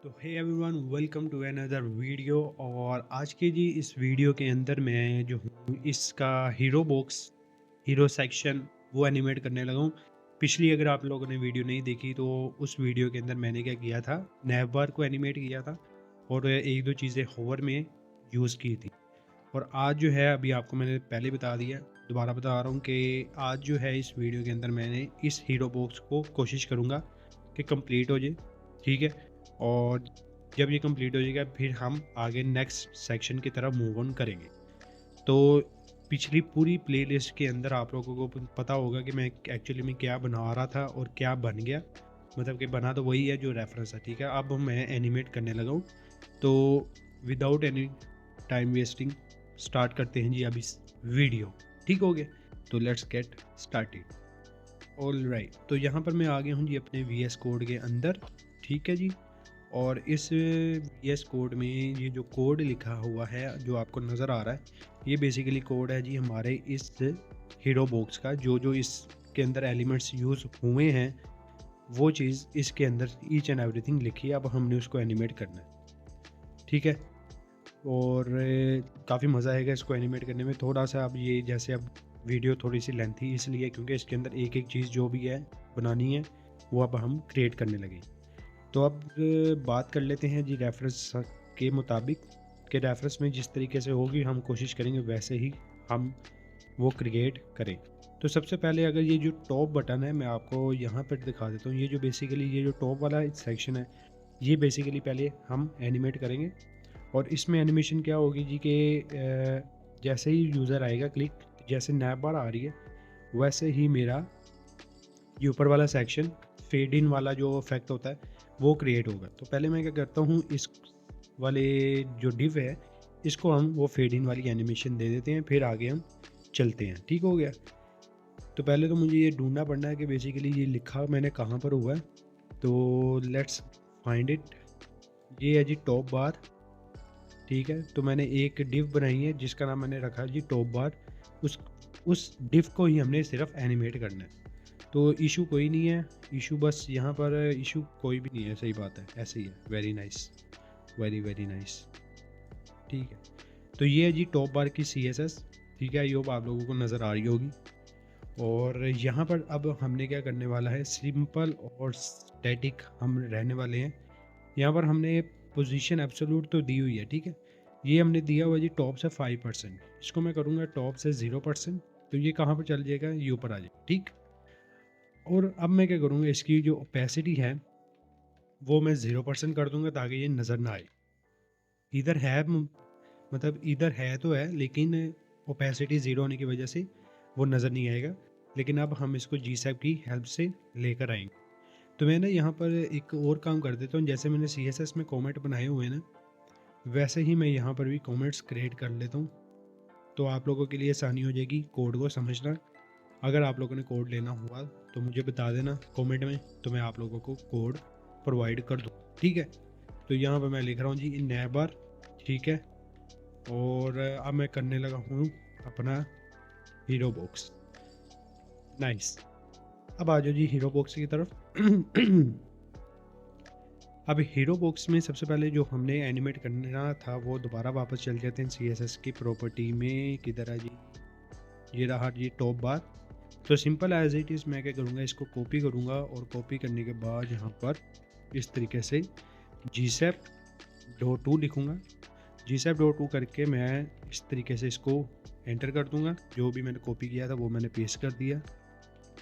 तो hey everyone, welcome to another video. और आज के जी इस वीडियो के अंदर मैं जो हूँ इसका हीरो बॉक्स, हीरो सेक्शन वो एनिमेट करने लगा हूँ। पिछली अगर आप लोगों ने वीडियो नहीं देखी तो उस वीडियो के अंदर मैंने क्या किया था, नैवबार को एनिमेट किया था और एक दो चीज़ें होवर में यूज़ की थी। और आज जो है, अभी आपको मैंने पहले बता दिया, दोबारा बता रहा हूँ कि आज जो है इस वीडियो के अंदर मैंने इस हीरो बॉक्स को कोशिश करूँगा कि कंप्लीट हो जाए। ठीक है। और जब ये कंप्लीट हो जाएगा फिर हम आगे नेक्स्ट सेक्शन की तरफ मूव ऑन करेंगे। तो पिछली पूरी प्लेलिस्ट के अंदर आप लोगों को पता होगा कि मैं एक्चुअली में क्या बना रहा था और क्या बन गया। मतलब कि बना तो वही है जो रेफरेंस है। ठीक है, अब मैं एनिमेट करने लगा हूँ। तो without any time wasting start करते हैं जी अब इस वीडियो। ठीक हो गया, तो let's get started. All right, तो यहाँ पर मैं आ गया हूँ जी अपने वी एस कोड के अंदर। ठीक है जी। और इस वी एस कोड में ये जो कोड लिखा हुआ है जो आपको नज़र आ रहा है, ये बेसिकली कोड है जी हमारे इस हीरो बॉक्स का। जो जो इसके अंदर एलिमेंट्स यूज़ हुए हैं वो चीज़ इसके अंदर ईच एंड एवरीथिंग लिखी है। अब हमने उसको एनिमेट करना है। ठीक है। और काफ़ी मज़ा आएगा इसको एनिमेट करने में। थोड़ा सा अब ये जैसे अब वीडियो थोड़ी सी लेंथी इसलिए क्योंकि इसके अंदर एक एक चीज़ जो भी है बनानी है वो अब हम क्रिएट करने लगे। तो अब बात कर लेते हैं जी रेफरेंस के मुताबिक, कि रेफरेंस में जिस तरीके से होगी हम कोशिश करेंगे वैसे ही हम वो क्रिएट करें। तो सबसे पहले अगर ये जो टॉप बटन है मैं आपको यहाँ पर दिखा देता हूँ। ये जो बेसिकली ये जो टॉप वाला सेक्शन है ये बेसिकली पहले हम एनिमेट करेंगे। और इसमें एनिमेशन क्या होगी जी कि जैसे ही यूज़र आएगा क्लिक, जैसे नैप बार आ रही है वैसे ही मेरा ये ऊपर वाला सेक्शन फेड इन वाला जो इफेक्ट होता है वो क्रिएट होगा। तो पहले मैं क्या करता हूँ, इस वाले जो डिव है इसको हम वो फेड इन वाली एनिमेशन दे देते हैं, फिर आगे हम चलते हैं। ठीक हो गया। तो पहले तो मुझे ये ढूंढना पड़ना है कि बेसिकली ये लिखा मैंने कहाँ पर हुआ है। तो लेट्स फाइंड इट। ये है जी टॉप बार। ठीक है, तो मैंने एक डिव बनाई है जिसका नाम मैंने रखा है जी टॉप बार। उस डिव को ही हमने सिर्फ एनिमेट करना है। तो इशू कोई नहीं है, इशू बस यहाँ पर इशू कोई भी नहीं है। सही बात है, ऐसे ही है। Very nice, very very nice. ठीक है, तो ये है जी टॉप बार की सी एस एस। ठीक है, ये आप लोगों को नज़र आ रही होगी। और यहाँ पर अब हमने क्या करने वाला है, सिंपल और स्टैटिक हम रहने वाले हैं। यहाँ पर हमने पोजीशन एब्सोल्यूट तो दी हुई है। ठीक है, ये हमने दिया हुआ जी टॉप से 5%। इसको मैं करूँगा टॉप से 0%। तो ये कहाँ पर चल जाएगा, ये ऊपर आ जाएगा। ठीक। और अब मैं क्या करूँगा, इसकी जो ओपेसिटी है वो मैं 0% कर दूंगा ताकि ये नज़र ना आए। इधर है मतलब इधर है तो है लेकिन ओपेसिटी ज़ीरो होने की वजह से वो नज़र नहीं आएगा। लेकिन अब हम इसको जी सैप की हेल्प से लेकर आएंगे। तो मैं ना यहाँ पर एक और काम कर देता हूँ। जैसे मैंने सी एस एस में कॉमेंट बनाए हुए हैं ना, वैसे ही मैं यहाँ पर भी कॉमेंट्स क्रिएट कर लेता हूँ। तो आप लोगों के लिए आसानी हो जाएगी कोड को समझना। अगर आप लोगों ने कोड लेना हुआ तो मुझे बता देना कमेंट में, तो मैं आप लोगों को कोड प्रोवाइड कर दूँ। ठीक है, तो यहाँ पर मैं लिख रहा हूँ जी नेबर। ठीक है, और अब मैं करने लगा हूँ अपना हीरो बॉक्स। नाइस। अब आ जाओ जी हीरो बॉक्स की तरफ। अब हीरो बॉक्स में सबसे पहले जो हमने एनिमेट करना था वो दोबारा वापस चल जाते हैं सी एस एस की प्रॉपर्टी में। किधर है जी, ये रहा जी टॉप बार। तो सिंपल एज इट इज़ मैं क्या करूँगा, इसको कॉपी करूँगा और कॉपी करने के बाद यहाँ पर इस तरीके से जी सैप डॉट टू लिखूँगा। जी सैप डॉट टू करके मैं इस तरीके से इसको एंटर कर दूँगा। जो भी मैंने कॉपी किया था वो मैंने पेस्ट कर दिया।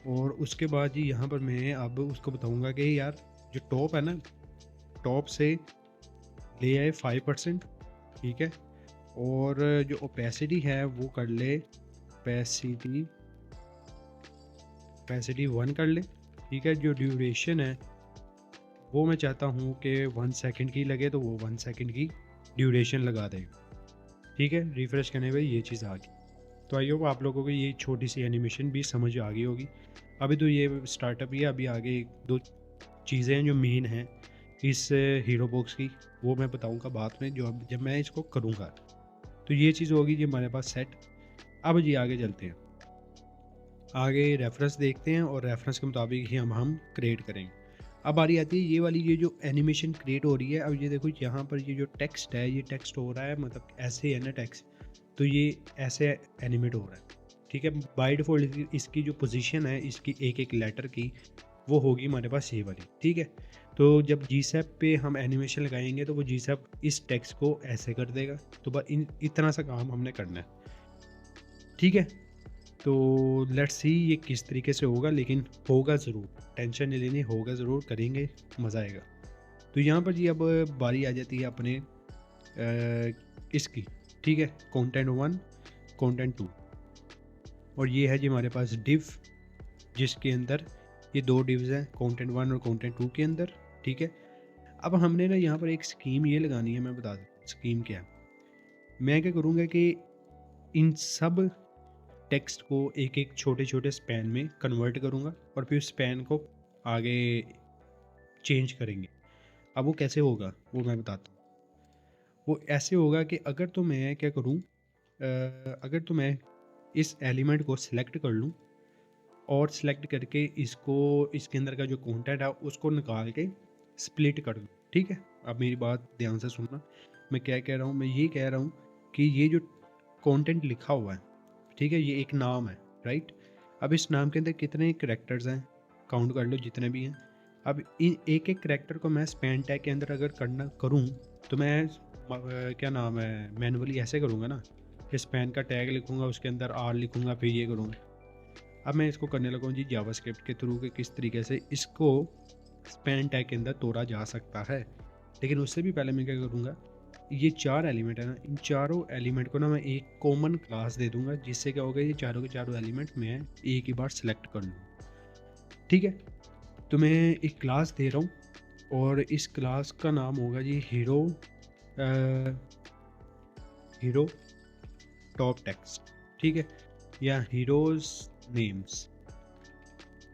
और उसके बाद जी यहाँ पर मैं अब उसको बताऊँगा कि यार जो टॉप है ना, टॉप से ले आए 5%। ठीक है, और जो ओपेसिटी है वो कर ले ओपेसिटी ओपेसिटी 1 कर ले। ठीक है, जो ड्यूरेशन है वो मैं चाहता हूँ कि 1 सेकंड की लगे, तो वो 1 सेकंड की ड्यूरेशन लगा दे। ठीक है, रिफ़्रेश करने पे ये चीज़ आ गई। तो आई होप आप लोगों को ये छोटी सी एनिमेशन भी समझ आ गई होगी। अभी तो ये स्टार्टअप ही है, अभी आगे एक दो चीज़ें हैं जो मेन हैं इस हीरो बॉक्स की, वो मैं बताऊँगा बाद में, जो अब जब मैं इसको करूँगा। तो ये चीज़ होगी जी हमारे पास सेट। अब जी आगे चलते हैं, आगे रेफरेंस देखते हैं और रेफरेंस के मुताबिक ही हम क्रिएट करेंगे। अब बारी आती है ये वाली, ये जो एनिमेशन क्रिएट हो रही है, अब ये देखो यहाँ पर ये जो टेक्स्ट है, ये टेक्स्ट हो रहा है, मतलब ऐसे है ना टेक्स्ट, तो ये ऐसे एनिमेट हो रहा है। ठीक है, बाय डिफ़ॉल्ट इसकी जो पोजीशन है इसकी एक एक लेटर की, वो होगी हमारे पास ये वाली। ठीक है, तो जब जीसैप पे हम एनिमेशन लगाएंगे तो वो जीसैप इस टेक्स्ट को ऐसे कर देगा। तो बस इतना सा काम हमने करना है। ठीक है, तो लेट्स सी ये किस तरीके से होगा, लेकिन होगा ज़रूर, टेंशन नहीं लेनी, होगा ज़रूर, करेंगे, मज़ा आएगा। तो यहाँ पर जी अब बारी आ जाती है अपने इसकी। ठीक है, कंटेंट 1, कंटेंट 2, और ये है जी हमारे पास डिव, जिसके अंदर ये 2 डिव्स हैं, कंटेंट 1 और कंटेंट 2 के अंदर। ठीक है, अब हमने ना यहाँ पर एक स्कीम ये लगानी है, मैं बता दूँ स्कीम क्या है। मैं क्या करूँगा कि इन सब टेक्स्ट को एक एक छोटे छोटे स्पैन में कन्वर्ट करूँगा और फिर स्पैन को आगे चेंज करेंगे। अब वो कैसे होगा वो मैं बताता हूँ। वो ऐसे होगा कि अगर तो मैं क्या करूँ, अगर तो मैं इस एलिमेंट को सिलेक्ट कर लूँ और सिलेक्ट करके इसको, इसके अंदर का जो कंटेंट है उसको निकाल के स्प्लिट कर दूँ। ठीक है, अब मेरी बात ध्यान से सुनना, मैं क्या कह रहा हूँ। मैं ये कह रहा हूँ कि ये जो कंटेंट लिखा हुआ है, ठीक है, ये एक नाम है, राइट। अब इस नाम के अंदर कितने करैक्टर्स हैं, काउंट कर लो जितने भी हैं। अब इन एक एक करैक्टर को मैं स्पैन टैग के अंदर अगर करना करूँ तो मैं क्या नाम है, मैनुअली ऐसे करूँगा ना कि स्पैन का टैग लिखूँगा, उसके अंदर आर लिखूँगा, फिर ये करूँगा। अब मैं इसको करने लगा हूँ जी जावास्क्रिप्ट के थ्रू कि किस तरीके से इसको स्पैन टैग के अंदर तोड़ा जा सकता है। लेकिन उससे भी पहले मैं क्या करूँगा, ये 4 एलिमेंट है ना, इन चारों एलिमेंट को ना मैं एक कॉमन क्लास दे दूँगा, जिससे क्या होगा, ये चारों के चारों एलिमेंट मैं एक ही बार सेलेक्ट कर लूँ। ठीक है, तो मैं एक क्लास दे रहा हूँ और इस क्लास का नाम होगा जी हीरो, हीरो टॉप टेक्स्ट। ठीक है, या हीरोज़ नेम्स।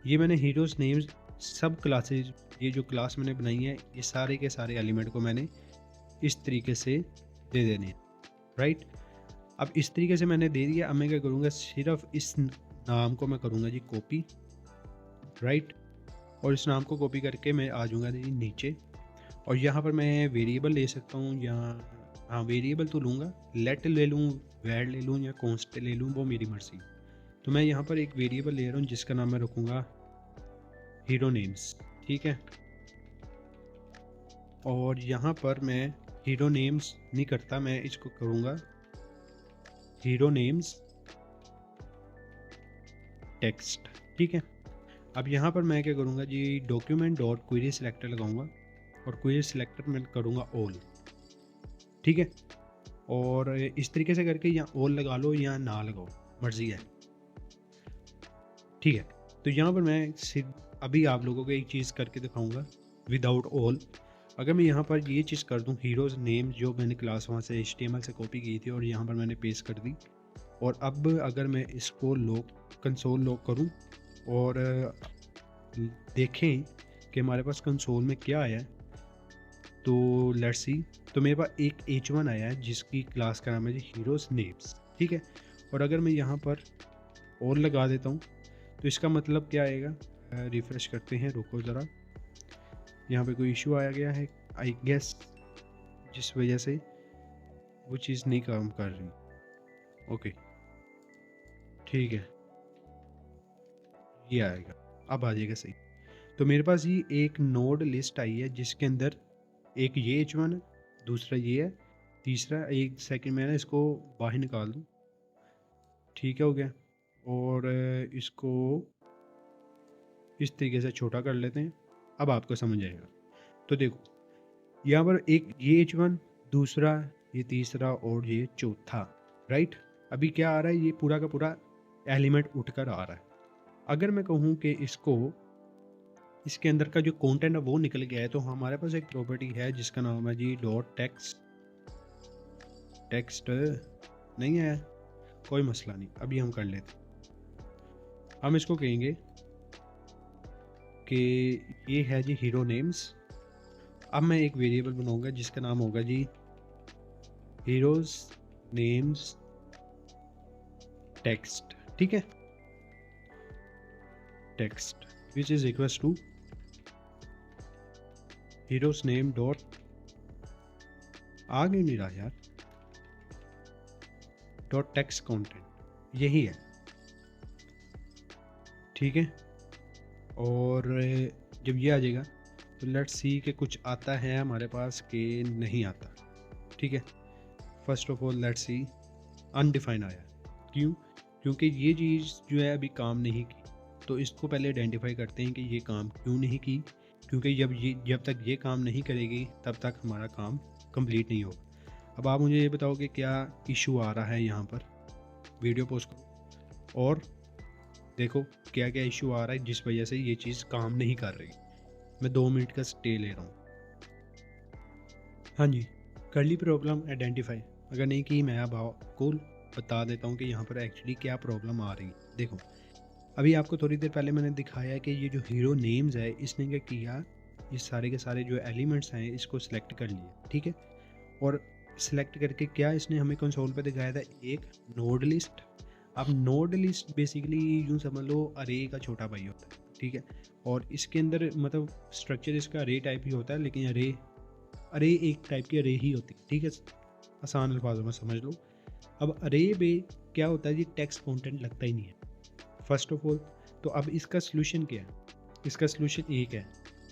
ये मैंने हीरोज़ नेम्स सब क्लासेज, ये जो क्लास मैंने बनाई है, ये सारे के सारे एलिमेंट को मैंने इस तरीके से दे देने हैं, राइट। अब इस तरीके से मैंने दे दिया। अब मैं क्या करूँगा, सिर्फ इस नाम को मैं करूँगा जी कॉपी, राइट, और इस नाम को कॉपी करके मैं आ जाऊँगा जी नीचे, और यहाँ पर मैं वेरिएबल ले सकता हूँ या, हाँ वेरिएबल तो लूँगा, लेट ले लूँ, वैर ले लूँ या कॉन्स्ट ले लूँ, वो मेरी मर्ज़ी। तो मैं यहाँ पर एक वेरिएबल ले रहा हूँ जिसका नाम मैं रखूँगा हीरो नेम्स। ठीक है, और यहाँ पर मैं हीरो नेम्स नहीं करता, मैं इसको करूँगा हीरो नेम्स टेक्स्ट। ठीक है, अब यहाँ पर मैं क्या करूँगा जी, डॉक्यूमेंट डॉट क्वेरी सिलेक्टर लगाऊंगा और क्वेरी सिलेक्टर मैं करूँगा ऑल। ठीक है, और इस तरीके से करके या ऑल लगा लो या ना लगाओ, मर्जी है। ठीक है, तो यहाँ पर मैं अभी आप लोगों को एक चीज़ करके दिखाऊंगा विदाउट ऑल। अगर मैं यहाँ पर ये चीज़ कर दूँ, हीरोज़ नेम जो मैंने क्लास वहाँ से HTML से कॉपी की थी और यहाँ पर मैंने पेस्ट कर दी, और अब अगर मैं इसको लॉक, कंसोल लॉक करूँ और देखें कि हमारे पास कंसोल में क्या आया है, तो लेट्स सी, तो मेरे पास एक H1 आया है जिसकी क्लास का नाम है जी हीरोज़ नेम्स। ठीक है, और अगर मैं यहाँ पर और लगा देता हूँ तो इसका मतलब क्या आएगा, रिफ़्रेश करते हैं, रुको ज़रा, यहाँ पे कोई इशू आया गया है आई गेस, जिस वजह से वो चीज़ नहीं काम कर रही। ओके, ठीक है, ये आएगा, अब आ जाएगा सही। तो मेरे पास ये एक नोड लिस्ट आई है जिसके अंदर एक ये H1 है, दूसरा ये है, तीसरा, एक सेकंड में ना इसको बाहर निकाल दूँ। ठीक है, हो गया, और इसको इस तरीके से छोटा कर लेते हैं, अब आपको समझ आएगा। तो देखो यहाँ पर एक ये H1, दूसरा, ये तीसरा और ये चौथा, राइट। अभी क्या आ रहा है, ये पूरा का पूरा एलिमेंट उठकर आ रहा है। अगर मैं कहूँ कि इसको, इसके अंदर का जो कंटेंट है वो निकल गया है, तो हमारे पास एक प्रॉपर्टी है जिसका नाम है जी डॉट टेक्स्ट। टेक्स्ट नहीं है, कोई मसला नहीं, अभी हम कर लेते। हम इसको कहेंगे कि ये है जी हीरो नेम्स। अब मैं एक वेरिएबल बनाऊंगा जिसका नाम होगा जी हीरोज़ नेम्स टेक्स्ट। ठीक है, text which is equals to hero's name dot आगे नहीं रहा यार, डॉट टेक्स्ट कंटेंट यही है, ठीक है। और जब ये आ जाएगा तो लेट्स सी कि कुछ आता है हमारे पास कि नहीं आता, ठीक है। First of all let's see undefine आया, क्यों? क्योंकि ये चीज़ जो है अभी काम नहीं की, तो इसको पहले आइडेंटिफाई करते हैं कि ये काम क्यों नहीं की, क्योंकि जब तक ये काम नहीं करेगी तब तक हमारा काम कंप्लीट नहीं होगा। अब आप मुझे ये बताओ कि क्या इशू आ रहा है यहाँ पर, वीडियो पोस्ट करो और देखो क्या क्या इशू आ रहा है जिस वजह से ये चीज़ काम नहीं कर रही। मैं 2 मिनट का स्टे ले रहा हूँ। हाँ जी, कर ली प्रॉब्लम आइडेंटिफाई। अगर नहीं की मैं अब आपको बता देता हूँ कि यहाँ पर एक्चुअली क्या प्रॉब्लम आ रही है। देखो अभी आपको थोड़ी देर पहले मैंने दिखाया कि ये जो हीरो नेम्स है इसने क्या किया, ये सारे के सारे जो एलिमेंट्स हैं इसको सिलेक्ट कर लिया, ठीक है। और सिलेक्ट करके क्या इसने हमें कंसोल पे दिखाया था, एक नोड लिस्ट। अब नोड लिस्ट बेसिकली यूँ समझ लो अरे का छोटा भाई होता है, ठीक है। और इसके अंदर मतलब स्ट्रक्चर इसका अरे टाइप ही होता है, लेकिन अरे एक टाइप की अरे ही होती है, ठीक है। आसान अल्फाजों में समझ लो। अब अरे में क्या होता है जी, टेक्स्ट कंटेंट लगता ही नहीं है फर्स्ट ऑफ ऑल। तो अब इसका सलूशन क्या है? इसका सलूशन एक है,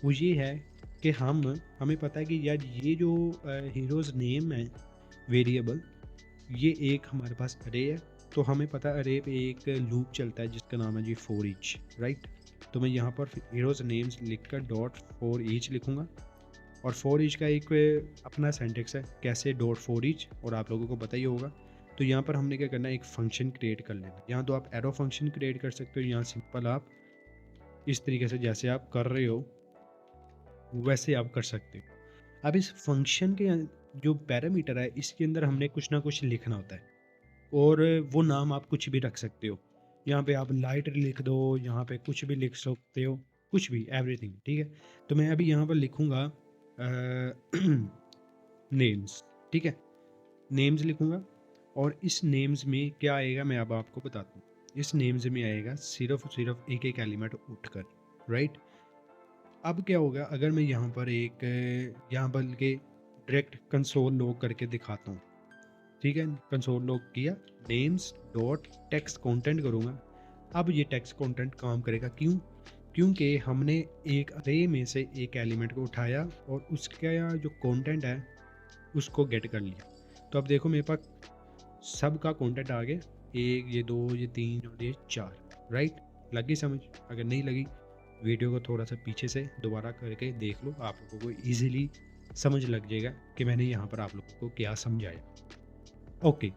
वो ये है कि हमें पता है कि यार ये जो हीरोज़ नेम है वेरिएबल, ये एक हमारे पास अरे है। तो हमें पता है अरे पे एक लूप चलता है जिसका नाम है जी फॉर ईच, राइट। तो मैं यहाँ पर हीरोज़ नेम्स लिखकर डॉट फॉर ईच लिखूँगा। और फॉर ईच का एक अपना सेंटेक्स है कैसे डॉट फॉर ईच, और आप लोगों को पता ही होगा। तो यहाँ पर हमने क्या करना है, एक फंक्शन क्रिएट कर लेना। यहाँ तो आप एरो फंक्शन क्रिएट कर सकते हो, यहाँ सिंपल आप इस तरीके से जैसे आप कर रहे हो वैसे आप कर सकते हो। अब इस फंक्शन के जो पैरामीटर है इसके अंदर हमने कुछ ना कुछ लिखना होता है, और वो नाम आप कुछ भी रख सकते हो। यहाँ पे आप लाइट लिख दो, यहाँ पे कुछ भी लिख सकते हो, कुछ भी, एवरीथिंग, ठीक है। तो मैं अभी यहाँ पर लिखूँगा नेम्स, ठीक है। नेम्स लिखूँगा और इस नेम्स में क्या आएगा मैं अब आपको बताता हूँ। इस नेम्स में आएगा सिर्फ एक एक एलिमेंट उठकर, राइट। अब क्या होगा अगर मैं यहाँ पर यहाँ बल्कि डायरेक्ट कंसोल लॉग करके दिखाता हूँ, ठीक है। कंसोल लॉग किया, नेम्स डॉट टेक्स्ट कंटेंट करूँगा। अब ये टेक्स्ट कंटेंट काम करेगा, क्यों? क्योंकि हमने एक अरे में से एक एलिमेंट को उठाया और उसका जो कंटेंट है उसको गेट कर लिया। तो अब देखो मेरे पास सब का कंटेंट आ गया, 1 ये 2 ये 3 और ये 4, राइट। लगी समझ? अगर नहीं लगी वीडियो को थोड़ा सा पीछे से दोबारा करके देख लो, आप लोगों को ईजिली समझ लग जाएगा कि मैंने यहाँ पर आप लोगों को क्या समझाया। ओके,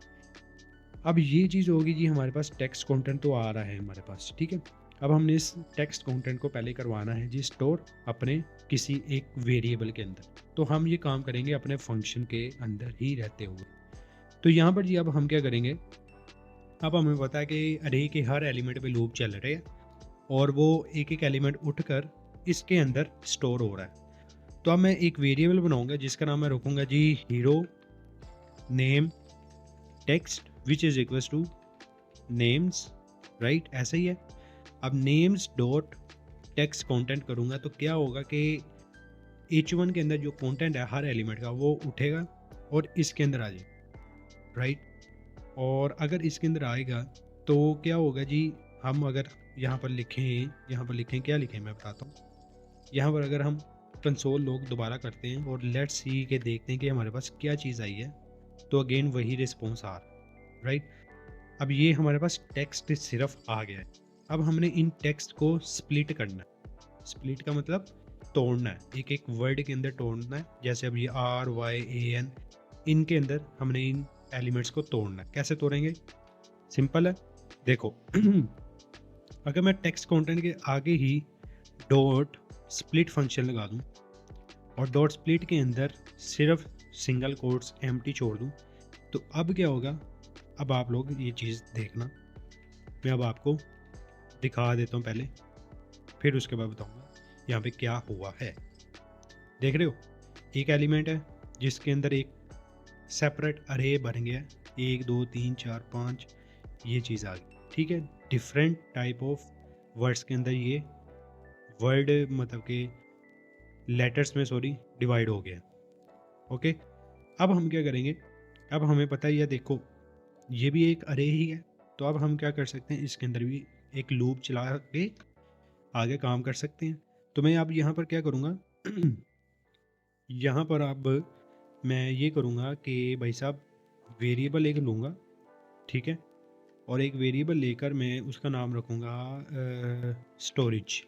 अब ये चीज़ होगी जी, हमारे पास टेक्स्ट कंटेंट तो आ रहा है हमारे पास, ठीक है। अब हमने इस टेक्स्ट कंटेंट को पहले करवाना है जी स्टोर अपने किसी एक वेरिएबल के अंदर। तो हम ये काम करेंगे अपने फंक्शन के अंदर ही रहते हुए। तो यहाँ पर जी अब हम क्या करेंगे, अब हमें पता है कि अरे के हर एलिमेंट पे लूप चल रहे हैं और वो एक एक एलिमेंट उठकर इसके अंदर स्टोर हो रहा है। तो अब मैं एक वेरिएबल बनाऊंगा जिसका नाम मैं रखूँगा जी hero name text which is equals to names, right, ऐसा ही है। अब नेम्स डॉट टेक्स्ट कंटेंट करूँगा तो क्या होगा कि H1 के अंदर जो कंटेंट है हर एलिमेंट का वो उठेगा और इसके अंदर आ जाएगा, राइट। और अगर इसके अंदर आएगा तो क्या होगा जी, हम अगर यहाँ पर लिखें क्या लिखें मैं बताता हूँ। यहाँ पर अगर हम कंसोल लॉग दोबारा करते हैं और लेट्स सी के देखते हैं कि हमारे पास क्या चीज़ आई है, तो अगेन वही रिस्पॉन्स आ रहा है, राइट। अब ये हमारे पास टेक्स्ट सिर्फ आ गया है। अब हमने इन टेक्स्ट को स्प्लिट करना है। स्प्लिट का मतलब तोड़ना है, एक एक वर्ड के अंदर तोड़ना है। जैसे अब ये RYAN, इनके अंदर हमने इन एलिमेंट्स को तोड़ना है। कैसे तोड़ेंगे? सिंपल है, देखो अगर मैं टेक्स्ट कंटेंट के आगे ही डॉट स्प्लिट फंक्शन लगा दूं और डॉट स्प्लिट के अंदर सिर्फ सिंगल कोट्स एम्प्टी छोड़ दूं, तो अब क्या होगा, अब आप लोग ये चीज़ देखना। मैं अब आपको दिखा देता हूँ पहले, फिर उसके बाद बताऊँगा यहाँ पे क्या हुआ है। देख रहे हो, एक एलिमेंट है जिसके अंदर एक सेपरेट अरे बन गया, 1 2 3 4 5 ये चीज़ आ गई, ठीक है। डिफरेंट टाइप ऑफ वर्ड्स के अंदर ये वर्ड मतलब कि लेटर्स में सॉरी डिवाइड हो गया। ओके, अब हम क्या करेंगे, अब हमें पता है, ये देखो ये भी एक अरे ही है, तो अब हम क्या कर सकते हैं, इसके अंदर भी एक लूप चला के आगे काम कर सकते हैं। तो मैं अब यहाँ पर क्या करूँगा यहाँ पर अब मैं ये करूँगा कि भाई साहब वेरिएबल एक लूँगा, ठीक है, और एक वेरिएबल लेकर मैं उसका नाम रखूँगा स्टोरेज,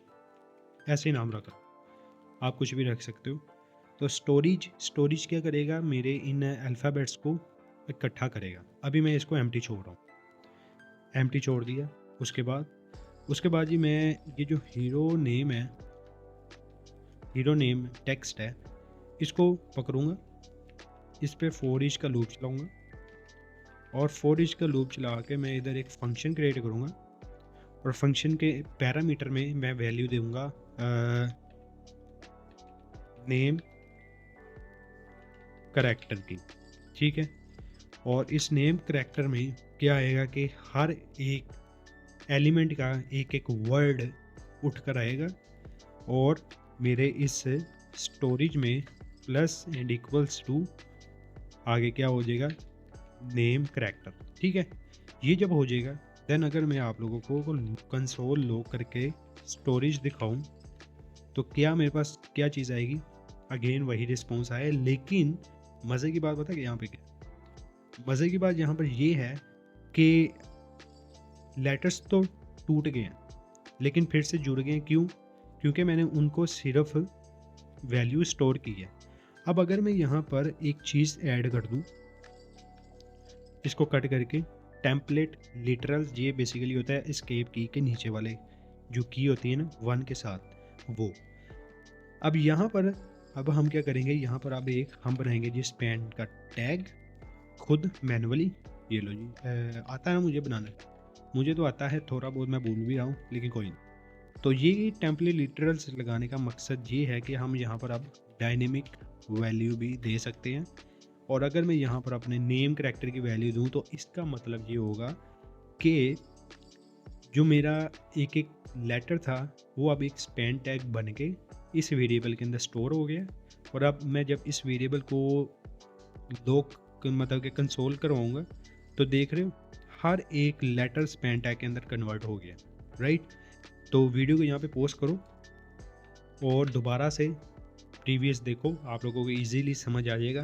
ऐसे नाम रखा, आप कुछ भी रख सकते हो। तो स्टोरेज स्टोरेज क्या करेगा, मेरे इन अल्फ़ाबेट्स को इकट्ठा करेगा। अभी मैं इसको एम्प्टी छोड़ रहा हूँ, एम्प्टी छोड़ दिया। उसके बाद जी मैं ये जो हीरो नेम है, हीरो नेम टेक्स्ट है, इसको पकड़ूंगा, इस पे फॉर ईच का लूप चलाऊंगा, और फॉर ईच का लूप चला के मैं इधर एक फंक्शन क्रिएट करूंगा, और फंक्शन के पैरामीटर में मैं वैल्यू दूंगा नेम करैक्टर की, ठीक है। और इस नेम करैक्टर में क्या आएगा कि हर एक एलिमेंट का एक एक वर्ड उठ कर आएगा, और मेरे इस स्टोरेज में प्लस एंड इक्वल्स टू आगे क्या हो जाएगा, नेम करैक्टर, ठीक है। ये जब हो जाएगा देन अगर मैं आप लोगों को कंसोल लॉग करके स्टोरेज दिखाऊं तो क्या मेरे पास क्या चीज़ आएगी, अगेन वही रिस्पॉन्स आए। लेकिन मज़े की बात पता है यहाँ पे क्या, मज़े की बात यहाँ पर ये है कि लेटर्स तो टूट गए हैं लेकिन फिर से जुड़ गए हैं, क्यों, क्योंकि मैंने उनको सिर्फ वैल्यू स्टोर की है। अब अगर मैं यहाँ पर एक चीज़ ऐड कर दूँ, इसको कट करके टेम्पलेट लिटरल, ये बेसिकली होता है एस्केप की के नीचे वाले जो की होती है ना 1 के साथ वो। अब यहाँ पर अब हम क्या करेंगे, यहाँ पर अब एक हम बनाएंगे जी स्पैन का टैग खुद मैनुअली। ये लो जी, आता है ना मुझे बनाना, मुझे तो आता है थोड़ा बहुत, मैं भूल भी रहा हूँ लेकिन कोई नहीं। तो ये टेम्पलेट लिटरल्स लगाने का मकसद ये है कि हम यहाँ पर अब डायनेमिक वैल्यू भी दे सकते हैं, और अगर मैं यहाँ पर अपने नेम करैक्टर की वैल्यू दूँ तो इसका मतलब ये होगा कि जो मेरा एक एक लेटर था वो अब एक स्पैन टैग बन के इस वेरिएबल के अंदर स्टोर हो गया। और अब मैं जब इस वेरिएबल को मतलब कि कंसोल करवाऊँगा तो देख रहे हो हर एक लेटर स्पैन टैग के अंदर कन्वर्ट हो गया, राइट। तो वीडियो को यहाँ पे पॉज करो और दोबारा से प्रीवियस देखो, आप लोगों को इजीली समझ आ जाएगा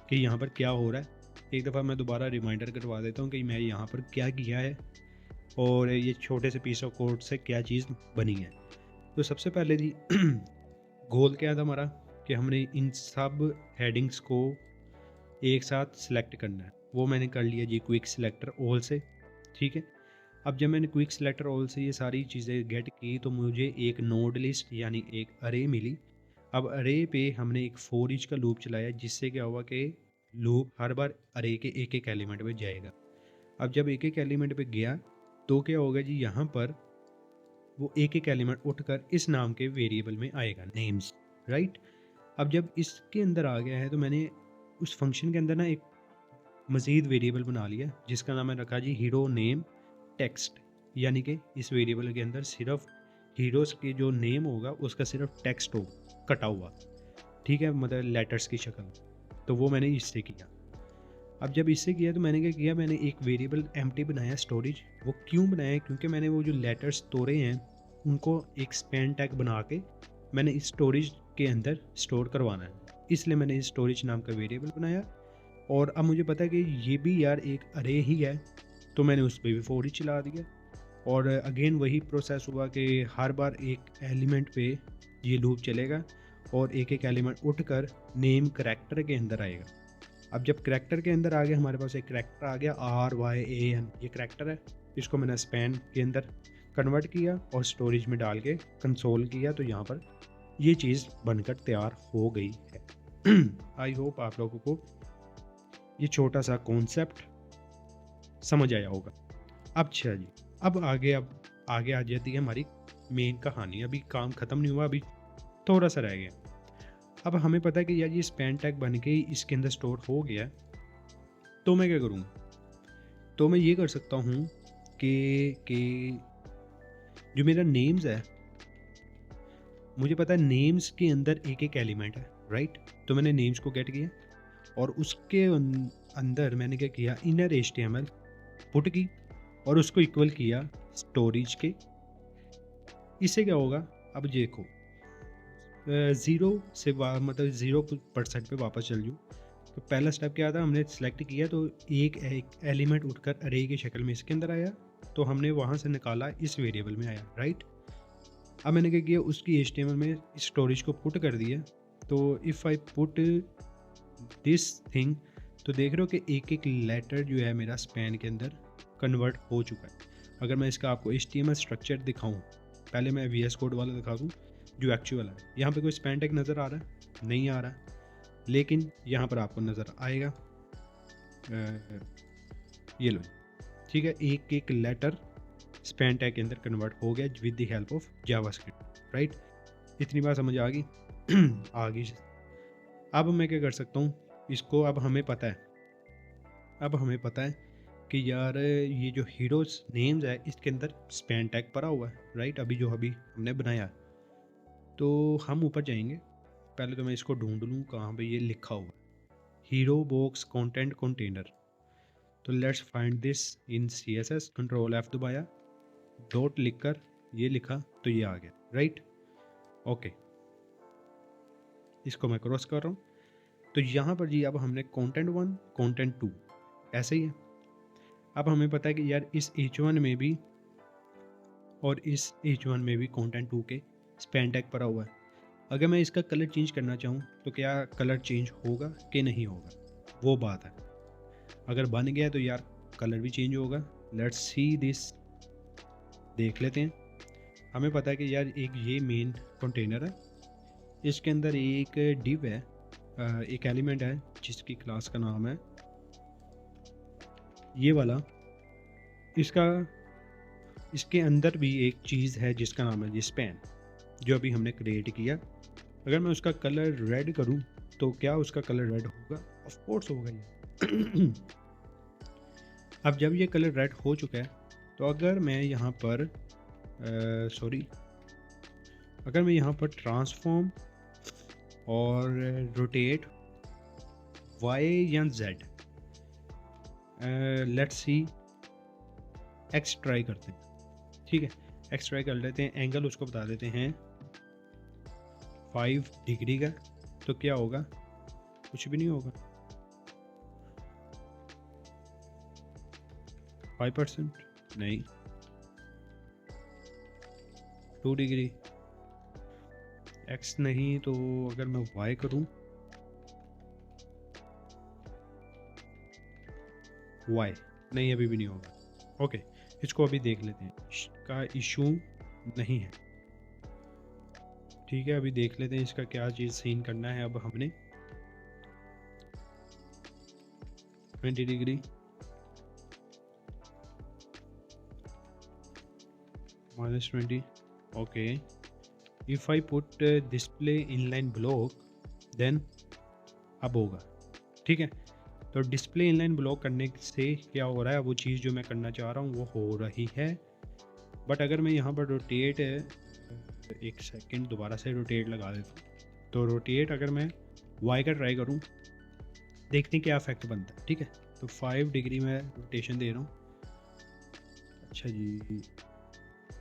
कि यहाँ पर क्या हो रहा है। एक दफ़ा मैं दोबारा रिमाइंडर करवा देता हूँ कि मैं यहाँ पर क्या किया है और ये छोटे से पीस ऑफ कोड से क्या चीज़ बनी है। तो सबसे पहले जी गोल क्या था हमारा कि हमने इन सब हेडिंग्स को एक साथ सिलेक्ट करना है, वो मैंने कर लिया जी क्विक सिलेक्टर ऑल से, ठीक है। अब जब मैंने क्विक सिलेक्टर ऑल से ये सारी चीज़ें गेट की तो मुझे एक नोड लिस्ट यानी एक अरे मिली। अब अरे पे हमने एक फॉर ईच का लूप चलाया जिससे क्या हुआ कि लूप हर बार अरे के एक एक एलिमेंट पे जाएगा। अब जब एक एक एलिमेंट पे गया तो क्या होगा जी, यहाँ पर वो एक एक एलिमेंट उठकर इस नाम के वेरिएबल में आएगा नेम्स, राइट। अब जब इसके अंदर आ गया है तो मैंने उस फंक्शन के अंदर ना एक मज़ीद वेरिएबल बना लिया जिसका नाम मैंने रखा जी हीरो नेम टेक्स्ट, यानी कि इस वेरिएबल के अंदर सिर्फ हीरोज़ के जो नेम होगा उसका सिर्फ टेक्स्ट होगा कटा हुआ, ठीक है, मतलब लेटर्स की शक्ल। तो वो मैंने इससे किया। अब जब इससे किया तो मैंने क्या किया, मैंने एक वेरिएबल एम्प्टी बनाया स्टोरेज। वो क्यों बनाया, क्योंकि मैंने वो जो लेटर्स तोड़े हैं उनको एक स्पैन टैग बना के मैंने इस स्टोरेज के अंदर स्टोर करवाना है, इसलिए मैंने इस स्टोरेज नाम का वेरिएबल बनाया। और अब मुझे पता है कि ये भी यार एक अरे ही है तो मैंने उस पर भी फॉर ही चला दिया। और अगेन वही प्रोसेस हुआ कि हर बार एक एलिमेंट पे ये लूप चलेगा और एक एक एलिमेंट उठकर नेम करैक्टर के अंदर आएगा। अब जब करैक्टर के अंदर आ गया, हमारे पास एक करैक्टर आ गया RYAN, ये करैक्टर है, इसको मैंने स्पैन के अंदर कन्वर्ट किया और स्टोरेज में डाल के कंसोल किया, तो यहाँ पर ये चीज़ बनकर तैयार हो गई है। आई होप आप लोगों को ये छोटा सा कॉन्सेप्ट समझ आया होगा। अब अच्छा जी, अब आगे आ जाती है हमारी मेन कहानी। अभी काम ख़त्म नहीं हुआ, अभी थोड़ा सा रह गया। अब हमें पता है कि यार ये स्पैन टैग बन के इसके अंदर स्टोर हो गया, तो मैं क्या करूँगा, तो मैं ये कर सकता हूँ कि जो मेरा नेम्स है मुझे पता है नेम्स के अंदर एक एक एलिमेंट है, राइट? तो मैंने नेम्स को गेट किया और उसके अंदर मैंने क्या किया, इनर HTML पुट की और उसको इक्वल किया स्टोरेज के। इससे क्या होगा, अब देखो ज़ीरो से मतलब 0% पे वापस चल जाऊँ। तो पहला स्टेप क्या था, हमने सेलेक्ट किया तो एक एलिमेंट उठकर अरे की शक्ल में इसके अंदर आया, तो हमने वहाँ से निकाला इस वेरिएबल में आया, राइट? अब मैंने क्या किया, उसकी HTML में स्टोरेज को पुट कर दिया। तो if I put this thing, तो देख रहे हो कि एक एक लेटर जो है मेरा स्पैन के अंदर कन्वर्ट हो चुका है। अगर मैं इसका आपको HTML स्ट्रक्चर दिखाऊं, पहले मैं VS कोड वाला दिखा दूं जो एक्चुअल है। यहाँ पे कोई स्पैन टैग नज़र आ रहा है? नहीं आ रहा, लेकिन यहाँ पर आपको नज़र आएगा। ये लो, ठीक है, एक एक लेटर स्पैन टैग के अंदर कन्वर्ट हो गया with the help of JavaScript, right? इतनी बात समझ आ गई? आगे अब मैं क्या कर सकता हूँ इसको, अब हमें पता है कि यार ये जो हीरोज नेम्स है इसके अंदर स्पैन टैग पड़ा हुआ है, राइट? अभी हमने बनाया। तो हम ऊपर जाएंगे, पहले तो मैं इसको ढूंढ लूँ कहाँ पे ये लिखा हुआ है, हीरो बॉक्स कंटेंट कंटेनर। तो let's find this in CSS, control F दबाया, डॉट लिखकर ये लिखा तो ये आ गया, राइट? ओके, इसको मैं क्रॉस कर रहा हूँ। तो यहाँ पर जी अब हमने कंटेंट 1 कंटेंट 2 ऐसे ही है। अब हमें पता है कि यार इस H1 में भी और इस H1 में भी कंटेंट 2 के स्पैन टैग पड़ा हुआ है। अगर मैं इसका कलर चेंज करना चाहूँ तो क्या कलर चेंज होगा कि नहीं होगा, वो बात है। अगर बन गया तो यार कलर भी चेंज होगा। लेट्स सी दिस, देख लेते हैं। हमें पता है कि यार एक ये मेन कंटेनर है, इसके अंदर एक डिव है, एक एलिमेंट है जिसकी क्लास का नाम है ये वाला। इसके अंदर भी एक चीज़ है जिसका नाम है स्पैन, जो अभी हमने क्रिएट किया। अगर मैं उसका कलर रेड करूं तो क्या उसका कलर रेड होगा? ऑफ कोर्स होगा ये। अब जब ये कलर रेड हो चुका है तो अगर मैं यहाँ पर अगर मैं यहाँ पर ट्रांसफॉर्म और रोटेट Y या Z, let's see, X try करते हैं, ठीक है? X ट्राई कर लेते हैं, एंगल उसको बता देते हैं 5 डिग्री का। तो क्या होगा? कुछ भी नहीं होगा, 5% नहीं, 2 डिग्री, X नहीं। तो अगर मैं Y करूं, Y नहीं, अभी भी नहीं होगा। ओके, इसको अभी देख लेते हैं, इसका इशू नहीं है, ठीक है? अभी देख लेते हैं इसका क्या चीज़ सीन करना है। अब हमने 20 degree, -20, okay. If I put display inline block then अब होगा, ठीक है? तो डिस्प्ले इनलाइन ब्लॉक करने से क्या हो रहा है, वो चीज़ जो मैं करना चाह रहा हूँ वो हो रही है। बट अगर मैं यहाँ पर रोटेट, एक सेकंड दोबारा से रोटेट लगा देता हूँ। तो रोटेट अगर मैं Y का ट्राई करूँ, देखते हैं क्या इफेक्ट बनता है, ठीक है? तो 5 डिग्री में रोटेशन दे रहा हूँ। अच्छा जी,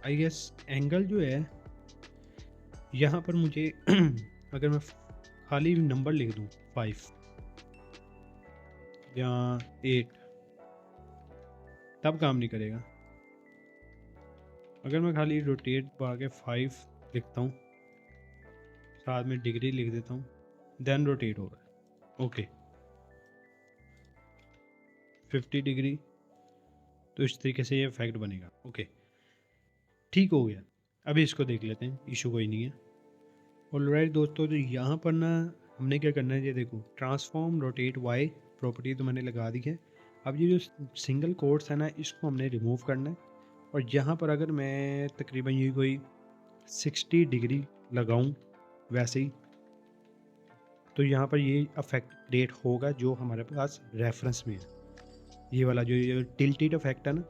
आई गेस एंगल जो है यहाँ पर मुझे अगर मैं खाली नंबर लिख दूँ 5 या 8, तब काम नहीं करेगा। अगर मैं खाली रोटेट पा के 5 लिखता हूँ, साथ में डिग्री लिख देता हूँ, देन रोटेट हो रहा है, ओके। 50 डिग्री, तो इस तरीके से ये इफेक्ट बनेगा, ओके, ठीक हो गया। अभी इसको देख लेते हैं, इशू कोई नहीं है। ऑलराइट दोस्तों, तो यहाँ पर ना हमने क्या करना है, ये देखो, ट्रांसफॉर्म रोटेट Y प्रॉपर्टी तो मैंने लगा दी है। अब ये जो सिंगल कोट्स है ना, इसको हमने रिमूव करना है। और यहाँ पर अगर मैं तकरीबन ये कोई 60 डिग्री लगाऊं वैसे ही, तो यहाँ पर ये इफेक्ट क्रिएट होगा जो हमारे पास रेफरेंस में है। ये वाला जो ये टिल्टेड इफेक्ट है ना,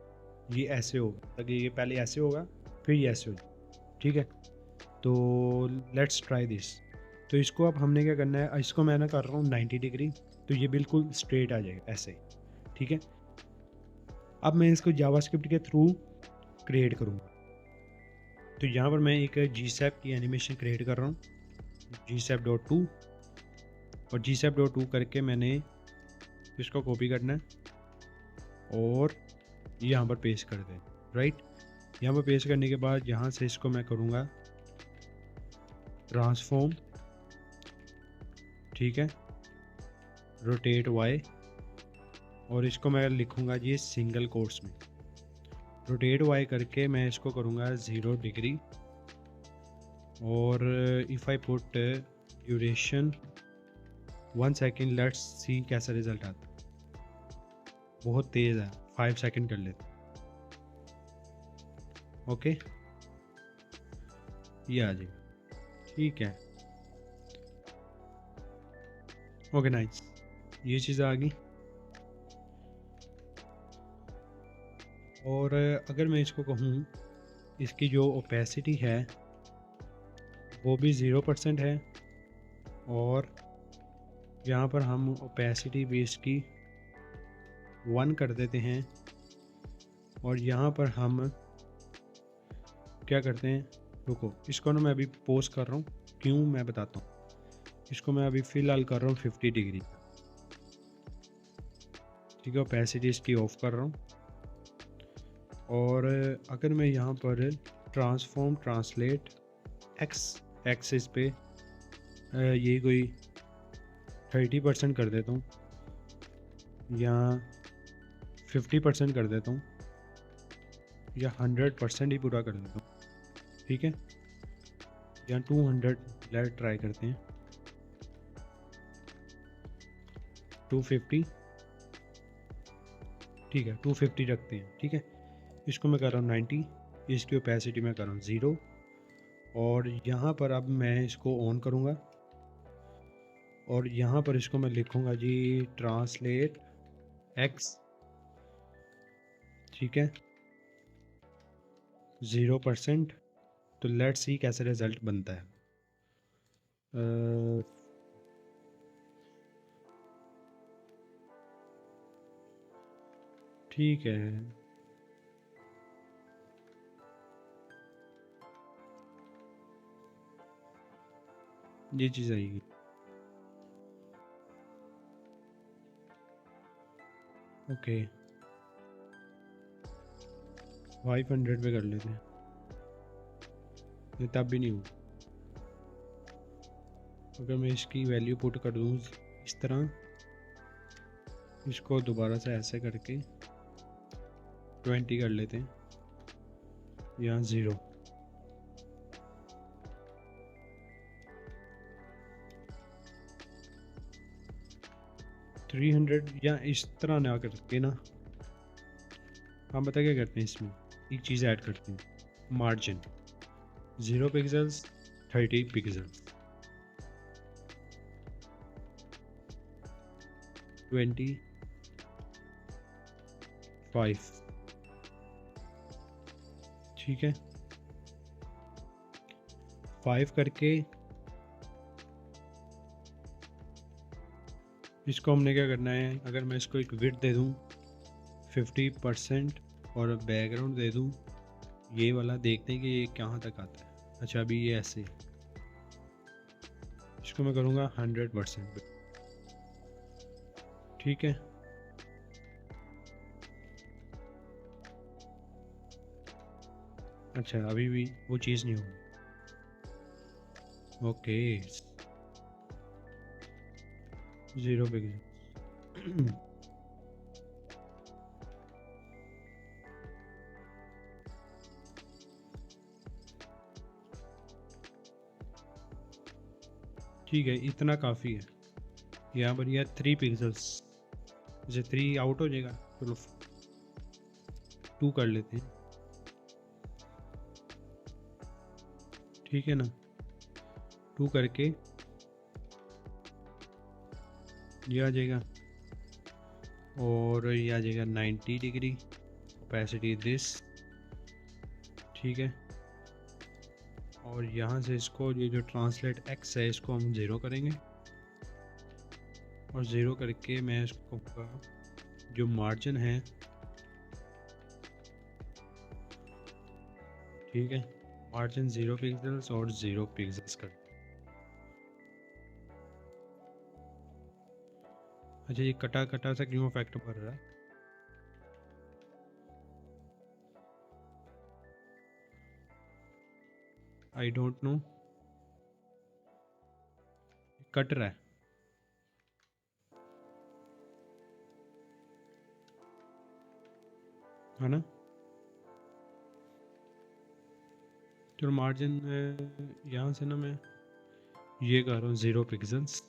ये ऐसे होगा, ताकि ये पहले ऐसे होगा फिर ये ऐसे होगा, ठीक है? तो लेट्स ट्राई दिस। तो इसको अब हमने क्या करना है, इसको मैं ना कर रहा हूँ 90 डिग्री, तो ये बिल्कुल स्ट्रेट आ जाएगा ऐसे, ठीक है। अब मैं इसको जावास्क्रिप्ट के थ्रू क्रिएट करूँगा। तो यहाँ पर मैं एक GSAP की एनिमेशन क्रिएट कर रहा हूँ, GSAP.2, और GSAP.2 करके मैंने इसको कॉपी करना है और यहाँ पर पेस्ट कर दें, राइट। यहाँ पर पेस्ट करने के बाद यहाँ से इसको मैं करूँगा ट्रांसफॉर्म, ठीक है, रोटेट वाई, और इसको मैं लिखूँगा जी सिंगल कोट्स में। रोटेट वाई करके मैं इसको करूँगा 0 डिग्री, और if I put duration 1 second, let's see कैसा रिज़ल्ट आता है। बहुत तेज़ है, 5 सेकेंड कर लेते, ओके, ये आ जाएगा, ठीक है, ओके नाइस, ये चीज़ आ गई। और अगर मैं इसको कहूँ, इसकी जो ओपेसिटी है वो भी 0% है, और यहाँ पर हम ओपेसिटी भी इसकी 1 कर देते हैं, और यहाँ पर हम क्या करते हैं, रुको, इसको ना मैं अभी पोस्ट कर रहा हूँ, क्यों मैं बताता हूँ। इसको मैं अभी फ़िलहाल कर रहा हूँ 50 डिग्री, ठीक है, ओपेसिटी इसकी ऑफ कर रहा हूँ। और अगर मैं यहाँ पर ट्रांसफॉर्म ट्रांसलेट एक्स एक्सिस पे ये कोई 30% कर देता हूँ, या 50% कर देता हूँ, या 100% ही पूरा कर देता हूँ, ठीक है, या 200 लेट ट्राई करते हैं, 250, ठीक है, 250 रखते हैं, ठीक है। इसको मैं कर रहा हूँ 90, इसकी ओपेसिटी मैं कर रहा हूँ 0, और यहाँ पर अब मैं इसको ऑन करूँगा, और यहाँ पर इसको मैं लिखूँगा जी ट्रांसलेट एक्स, ठीक है, 0%। तो लेट्स सी कैसे रिज़ल्ट बनता है। ठीक है, ये चीज़ आएगी, ओके, 500 पे कर लेते हैं, ये तब भी नहीं हुआ। अगर मैं इसकी वैल्यू पुट कर दूँ इस तरह, इसको दोबारा से ऐसे करके 20 कर लेते हैं, यहाँ 0, थ्री 300, या इस तरह ना करके ना हम बता क्या करते हैं, इसमें एक चीज़ ऐड करते हैं, मार्जिन 0 पिक्सल्स 30 पिक्सल्स 25, ठीक है, 5 करके इसको हमने क्या करना है, अगर मैं इसको एक विड्थ दे दूँ 50% और बैकग्राउंड दे दूँ ये वाला, देखते हैं कि ये कहाँ तक आता है। अच्छा अभी ये ऐसे, इसको मैं करूँगा 100%, ठीक है, अच्छा अभी भी वो चीज़ नहीं होगी, ओके, 0 पिक्सल ठीक है, इतना काफ़ी है। यहाँ पर यह 3 पिक्सल्स, जैसे 3 आउट हो जाएगा, चलो 2 कर लेते हैं, ठीक है ना, 2 करके ये आ जाएगा, और ये आ जाएगा 90 डिग्री, ओपेसिटी दिस, ठीक है, और यहाँ से इसको ये जो ट्रांसलेट एक्स है इसको हम 0 करेंगे और 0 करके मैं इसको कहूँगा जो मार्जिन है, ठीक है, मार्जिन 0 पिक्सल्स और 0 पिक्सल्स कर। अच्छा ये कटा कटा सा क्यों इफेक्ट पड़ रहा है? आई डोंट नो, कट रहा है ना? तो मार्जिन यहाँ से ना मैं ये कर रहा हूँ 0 पिक्सल्स।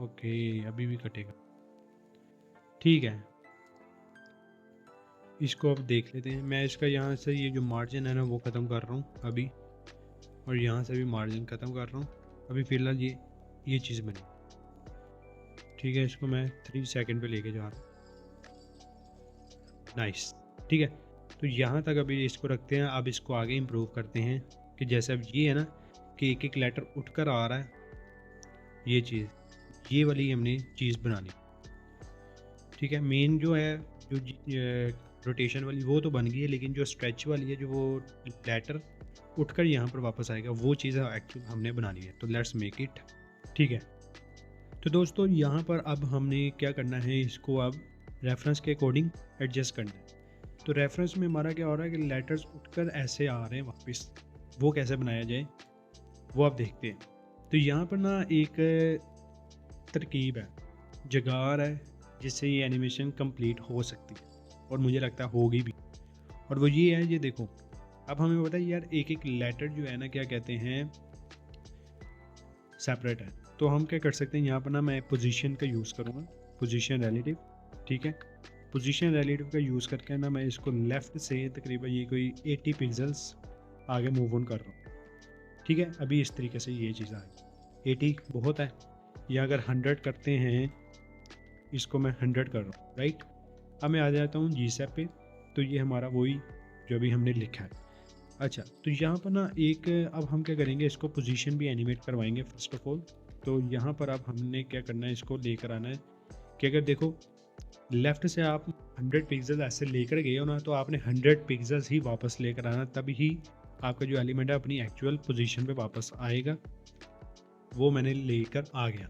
ओके अभी भी कटेगा, ठीक है। इसको अब देख लेते हैं। मैं इसका यहाँ से ये जो मार्जिन है ना वो ख़त्म कर रहा हूँ अभी, और यहाँ से भी मार्जिन ख़त्म कर रहा हूँ अभी। फ़िलहाल ये चीज़ बनी, ठीक है। इसको मैं 3 सेकंड पे लेके जा रहा हूँ, नाइस, ठीक है। तो यहाँ तक अभी इसको रखते हैं। अब इसको आगे इम्प्रूव करते हैं कि जैसे अब ये है ना कि एक एक लेटर उठकर आ रहा है, ये चीज़, ये वाली हमने चीज़ बनानी, ठीक है। मेन जो है जो रोटेशन वाली वो तो बन गई है, लेकिन जो स्ट्रेच वाली है जो वो लेटर उठकर यहाँ पर वापस आएगा, वो चीज़ एक्चुअली हमने बनानी है। तो लेट्स मेक इट, ठीक है। तो दोस्तों यहाँ पर अब हमने क्या करना है, इसको अब रेफरेंस के अकॉर्डिंग एडजस्ट करना है। तो रेफरेंस में हमारा क्या हो रहा है कि लेटर्स उठकर ऐसे आ रहे हैं वापस, वो कैसे बनाया जाए वो आप देखते हैं। तो यहाँ पर ना एक तरकीब है, जगार है, जिससे ये एनिमेशन कंप्लीट हो सकती है और मुझे लगता है होगी भी। और वो ये है, ये देखो, अब हमें पता है यार एक एक लेटर जो है ना क्या कहते हैं, सेपरेट है। तो हम क्या कर सकते हैं, यहाँ पर ना मैं पोजीशन का यूज़ करूँगा, पोजीशन रिलेटिव, ठीक है। पोजीशन रिलेटिव का यूज़ करके ना मैं इसको लेफ़्ट से तकरीबन ये कोई 80 पिक्सल्स आगे मूव ऑन कर रहा हूँ, ठीक है। अभी इस तरीके से ये चीज़ आ गई, 80 बहुत है, या अगर 100 करते हैं, इसको मैं 100 कर रहा हूँ, राइट। अब मैं आ जाता हूँ GSAP पे, तो ये हमारा वही जो अभी हमने लिखा है। अच्छा, तो यहाँ पर ना एक अब हम क्या करेंगे, इसको पोजीशन भी एनिमेट करवाएंगे फर्स्ट ऑफ ऑल। तो यहाँ पर अब हमने क्या करना है, इसको लेकर आना है कि अगर देखो लेफ़्ट से आप 100 पिक्सल ऐसे लेकर गए हो ना, तो आपने 100 पिक्सल्स ही वापस लेकर आना, तभी ही आपका जो एलिमेंट है अपनी एक्चुअल पोजीशन पे वापस आएगा। वो मैंने लेकर आ गया।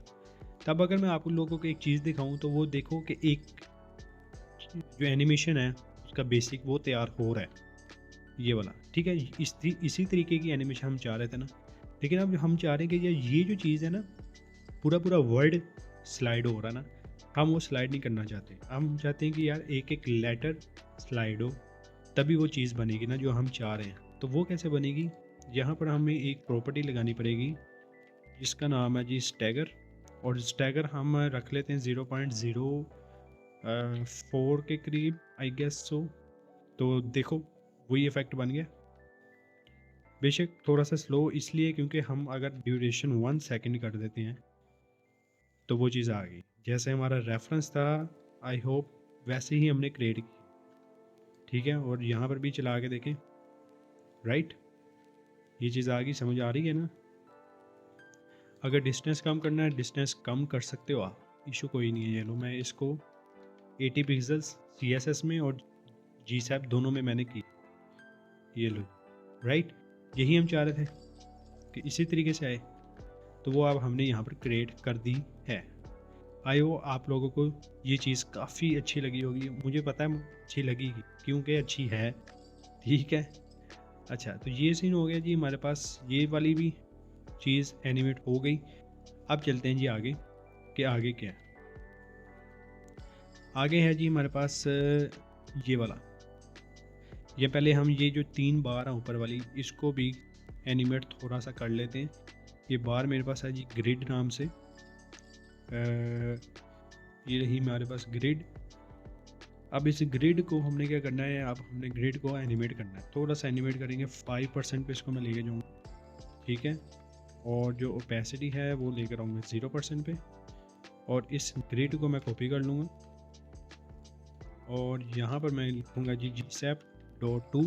तब अगर मैं आप लोगों को एक चीज़ दिखाऊं तो वो देखो कि एक जो एनिमेशन है उसका बेसिक वो तैयार हो रहा है, ये वाला, ठीक है। इसी तरीके की एनिमेशन हम चाह रहे थे ना, लेकिन अब हम चाह रहे हैं कि ये जो चीज़ है ना, पूरा पूरा वर्ड स्लाइड हो रहा है ना, हम वो स्लाइड नहीं करना चाहते। हम चाहते हैं कि यार एक एक लेटर स्लाइड हो, तभी वो चीज़ बनेगी ना जो हम चाह रहे हैं। तो वो कैसे बनेगी, यहाँ पर हमें एक प्रॉपर्टी लगानी पड़ेगी जिसका नाम है जी स्टैगर, और स्टैगर हम रख लेते हैं 0.04 के करीब, आई गेस सो। तो देखो वही इफ़ेक्ट बन गया, बेशक थोड़ा सा स्लो इसलिए क्योंकि हम अगर ड्यूरेशन 1 सेकंड कर देते हैं तो वो चीज़ आ गई, जैसे हमारा रेफरेंस था, आई होप वैसे ही हमने क्रिएट की, ठीक है। और यहाँ पर भी चला के देखें, राइट, ये चीज़ आ गई, समझ आ रही है ना। अगर डिस्टेंस कम करना है, डिस्टेंस कम कर सकते हो आप, इशू कोई नहीं है। ये लो, मैं इसको 80 पिक्सल्स CSS में और GSAP दोनों में मैंने की, ये लो, राइट। यही हम चाह रहे थे कि इसी तरीके से आए, तो वो अब हमने यहाँ पर क्रिएट कर दी है। आई हो आप लोगों को ये चीज़ काफ़ी अच्छी लगी होगी, मुझे पता है अच्छी लगेगी क्योंकि अच्छी है, ठीक है। अच्छा, तो ये सीन हो गया जी हमारे पास, ये वाली भी चीज़ एनिमेट हो गई। अब चलते हैं जी आगे कि आगे क्या है। आगे है जी हमारे पास ये वाला, ये पहले हम ये जो 3 बार है ऊपर वाली, इसको भी एनिमेट थोड़ा सा कर लेते हैं। ये बार मेरे पास है जी ग्रिड नाम से, ये रही हमारे पास ग्रिड। अब इस ग्रिड को हमने क्या करना है, अब हमने ग्रिड को एनिमेट करना है, थोड़ा सा एनिमेट करेंगे, 5% पे इसको मैं लेके जाऊँगा, ठीक है। और जो ओपेसिटी है वो लेकर आऊँगा 0% पे, और इस ग्रिड को मैं कॉपी कर लूँगा और यहाँ पर मैं लिखूँगा जी GSAP.2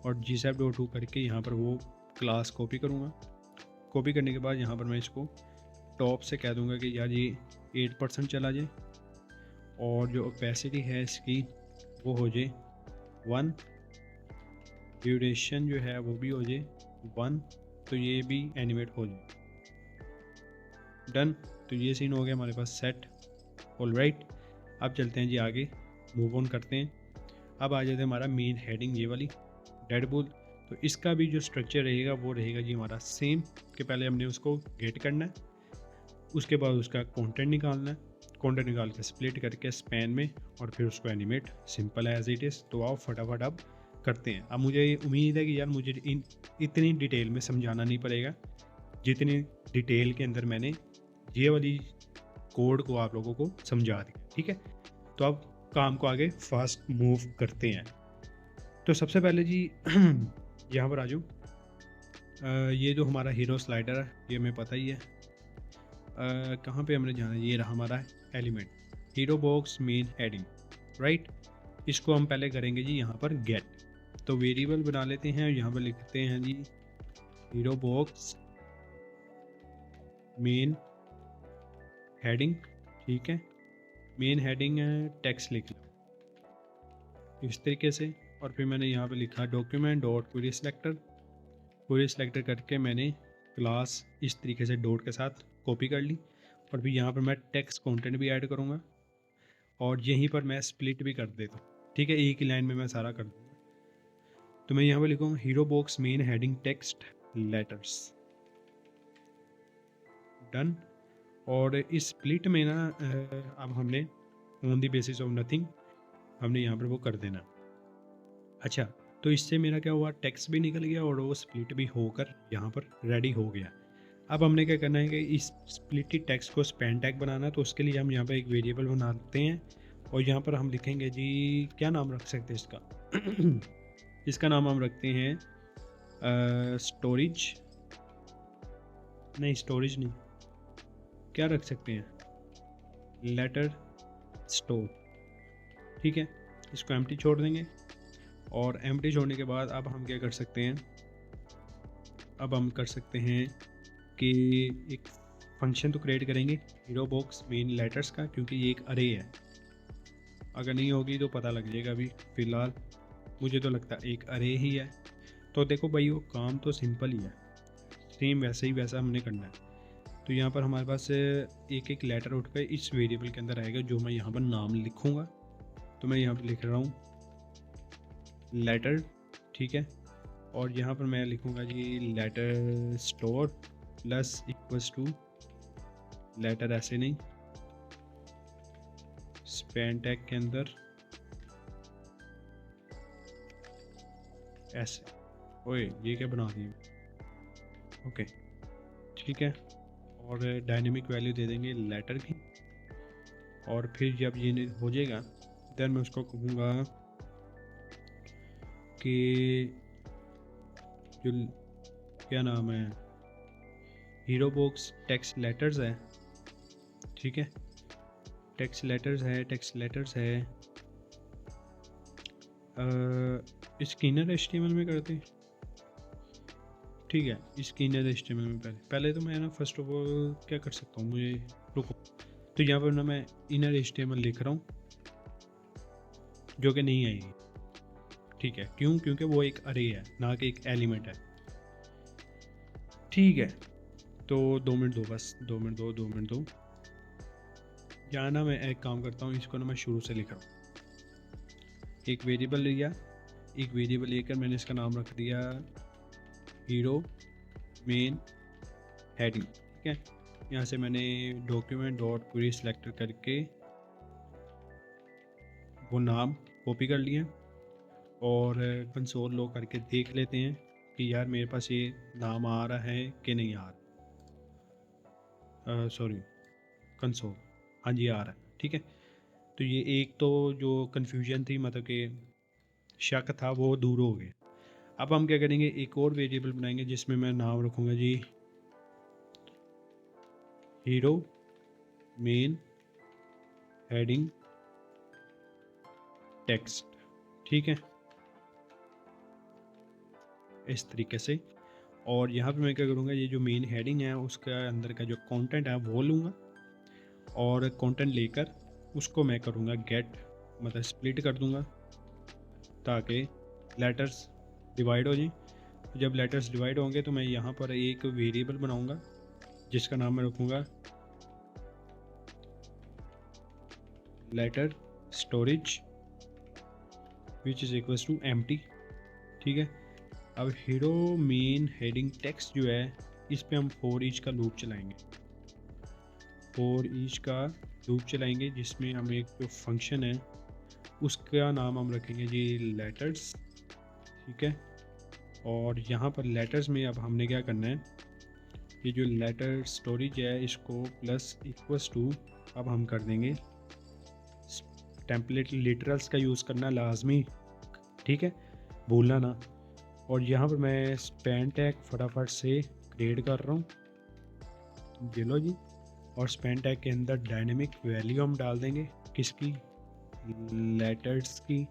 और G7.2 करके यहाँ पर वो क्लास कॉपी करूँगा। कॉपी करने के बाद यहाँ पर मैं इसको टॉप से कह दूँगा कि यार ये 8% चला जाए, और जो ओपेसिटी है इसकी वो हो जाए 1, ड्यूरेशन जो है वो भी हो जाए 1, तो ये भी एनिमेट हो जाए। डन। तो ये सीन हो गया हमारे पास सेट। ऑलराइट, अब चलते हैं जी आगे, मूव ऑन करते हैं। अब आ जाते हैं हमारा मेन हेडिंग, ये वाली डेडपूल। तो इसका भी जो स्ट्रक्चर रहेगा वो रहेगा जी हमारा सेम, कि पहले हमने उसको गेट करना है, उसके बाद उसका कंटेंट निकालना है, कंटेंट निकाल के स्प्लिट करके स्पैन में, और फिर उसको animate, simple as it is. तो आओ फटाफट अब करते हैं। अब मुझे उम्मीद है कि यार मुझे इतनी डिटेल में समझाना नहीं पड़ेगा जितनी डिटेल के अंदर मैंने ये वाली कोड को आप लोगों को समझा दिया, ठीक है। तो अब काम को आगे फास्ट मूव करते हैं। तो सबसे पहले जी यहाँ पर आ जाओ। ये जो हमारा हीरो स्लाइडर है ये हमें पता ही है। कहाँ पे हमने जाना है, ये रहा हमारा element, hero box main heading, right. इसको हम पहले करेंगे जी यहाँ पर गेट। तो वेरिएबल बना लेते हैं, यहाँ पर लिखते हैं जी हीरो बॉक्स मेन हेडिंग, ठीक है। मेन हेडिंग टेक्स्ट लिख लो इस तरीके से, और फिर मैंने यहाँ पे लिखा document dot query selector. Query selector करके मैंने क्लास इस तरीके से डॉट के साथ कॉपी कर ली, और फिर यहाँ पर मैं टेक्स्ट कंटेंट भी ऐड करूँगा, और यहीं पर मैं स्प्लिट भी कर देता हूँ, ठीक है। एक ही लाइन में मैं सारा कर दूँगा। तो मैं यहाँ पर लिखूँगा hero box main heading text letters, done. और इस स्प्लिट में ना अब हमने on the basis of nothing हमने यहाँ पर वो कर देना। अच्छा, तो इससे मेरा क्या हुआ, टेक्स्ट भी निकल गया और वो स्प्लिट भी होकर यहाँ पर रेडी हो गया। अब हमने क्या करना है कि इस स्प्लिट टेक्स्ट को स्पैन टैग बनाना, तो उसके लिए हम यहाँ पर एक वेरिएबल बनाते हैं, और यहाँ पर हम लिखेंगे जी, क्या नाम रख सकते हैं इसका इसका नाम हम रखते हैं स्टोरेज, नहीं स्टोरेज नहीं, क्या रख सकते हैं, लेटर स्टोर, ठीक है। इसको एम्प्टी छोड़ देंगे, और एम्प्टी छोड़ने के बाद अब हम क्या कर सकते हैं, अब हम कर सकते हैं कि एक फंक्शन तो क्रिएट करेंगे हीरो बॉक्स मेन लेटर्स का, क्योंकि ये एक अरे है। अगर नहीं होगी तो पता लग जाएगा, अभी फ़िलहाल मुझे तो लगता है एक अरे ही है। तो देखो भाई वो काम तो सिंपल ही है, सेम वैसे ही वैसा हमने करना है। तो यहाँ पर हमारे पास एक एक लेटर उठ कर इस वेरिएबल के अंदर आएगा, जो मैं यहाँ पर नाम लिखूँगा। तो मैं यहाँ पर लिख रहा हूँ लेटर, ठीक है। और यहाँ पर मैं लिखूँगा जी letter store plus equals to letter, ऐसे नहीं, स्पैन टैग के अंदर ऐसे। ओए ये क्या बना दिया, ओके ठीक है। और डायनेमिक वैल्यू दे देंगे लेटर की, और फिर जब ये हो जाएगा देन मैं उसको कहूँगा कि जो क्या नाम है, हीरो बॉक्स टेक्स्ट लेटर्स है, ठीक है। टेक्स्ट लेटर्स है, टेक्स्ट लेटर्स है, इसकी इनर HTML में करते हैं, ठीक है। इसकी इनर HTML में पहले तो मैं ना फर्स्ट ऑफ ऑल क्या कर सकता हूँ, मुझे रुको। तो यहाँ पर ना मैं इनर HTML लिख रहा हूँ, जो कि नहीं आएगी, ठीक है। क्यों, क्योंकि वो एक अरे है ना कि एक एलिमेंट है, ठीक है। तो 2 मिनट दो, बस 2 मिनट दो, 2 मिनट दो। यहाँ ना मैं एक काम करता हूँ, इसको ना मैं शुरू से लिख रहा हूँ। एक वेरिएबल लिया, एक वेरिएबल लेकर मैंने इसका नाम रख दिया हीरो मेन हेडिंग, ठीक है। यहाँ से मैंने डॉक्यूमेंट डॉट क्वेरी सिलेक्टर करके वो नाम कॉपी कर लिया, और कंसोल लॉग करके देख लेते हैं कि यार मेरे पास ये नाम आ रहा है कि नहीं आ रहा। सॉरी, कंसोल, हाँ जी आ रहा है, ठीक है। तो ये एक तो जो कन्फ्यूजन थी, मतलब कि शक था, वो दूर हो गया। अब हम क्या करेंगे, एक और वेरिएबल बनाएंगे जिसमें मैं नाम रखूँगा जी हीरो मेन हेडिंग टेक्स्ट, ठीक है। इस तरीके से। और यहाँ पे मैं क्या करूँगा, ये जो मेन हेडिंग है उसका अंदर का जो कंटेंट है वो लूँगा और कंटेंट लेकर उसको मैं करूँगा गेट, मतलब स्प्लिट कर दूँगा ताकि लेटर्स डिवाइड हो जाएं। जब लेटर्स डिवाइड होंगे तो मैं यहाँ पर एक वेरिएबल बनाऊँगा जिसका नाम मैं रखूँगा letter storage which is equals to empty. ठीक है, अब हीरो मेन हेडिंग टेक्स्ट जो है इस पे हम फॉर ईच का लूप चलाएंगे, फॉर ईच का लूप चलाएंगे जिसमें हम एक जो फंक्शन है उसका नाम हम रखेंगे जी लेटर्स। ठीक है, और यहाँ पर लेटर्स में अब हमने क्या करना है, ये जो लेटर स्टोरेज है इसको प्लस इक्वल्स टू अब हम कर देंगे टेम्पलेट लिटरल्स का यूज़ करना लाजमी, ठीक है, भूलना ना। और यहाँ पर मैं स्पैन टैग फटाफट से क्रिएट कर रहा हूँ, ये लो जी। और स्पैन टैग के अंदर डायनेमिक वैल्यू हम डाल देंगे किसकी, लेटर्स की।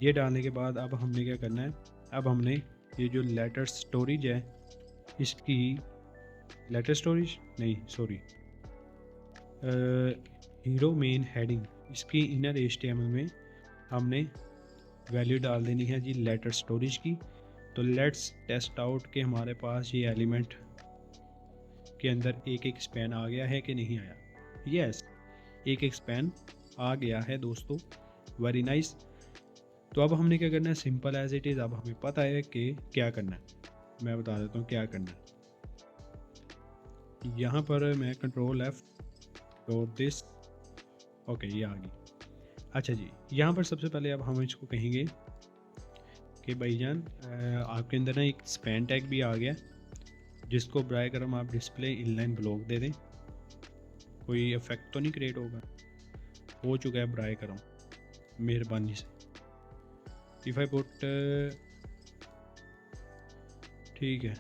ये डालने के बाद अब हमने क्या करना है, अब हमने ये जो लेटर स्टोरेज है इसकी लेटर स्टोरेज नहीं सॉरी हीरो मेन हेडिंग इसकी इनर HTML में हमने वैल्यू डाल देनी है जी लेटर स्टोरेज की। तो लेट्स टेस्ट आउट के हमारे पास ये एलिमेंट के अंदर एक एक स्पैन आ गया है कि नहीं आया। यस, एक एक स्पैन आ गया है दोस्तों, वेरी नाइस। तो अब हमने क्या करना है, सिंपल एज इट इज़, अब हमें पता है कि क्या करना है। मैं बता देता हूँ क्या करना है। यहाँ पर मैं control F dot this, okay ये आ गई। अच्छा जी, यहाँ पर सबसे पहले अब हम इसको कहेंगे कि भाईजान आपके अंदर ना एक स्पैन टैग भी आ गया जिसको ब्राई करम आप डिस्प्ले इनलाइन ब्लॉक दे दें, कोई इफेक्ट तो नहीं क्रिएट होगा, हो चुका है ब्राई करम मेहरबानी से। इफ आई पुट, ठीक है,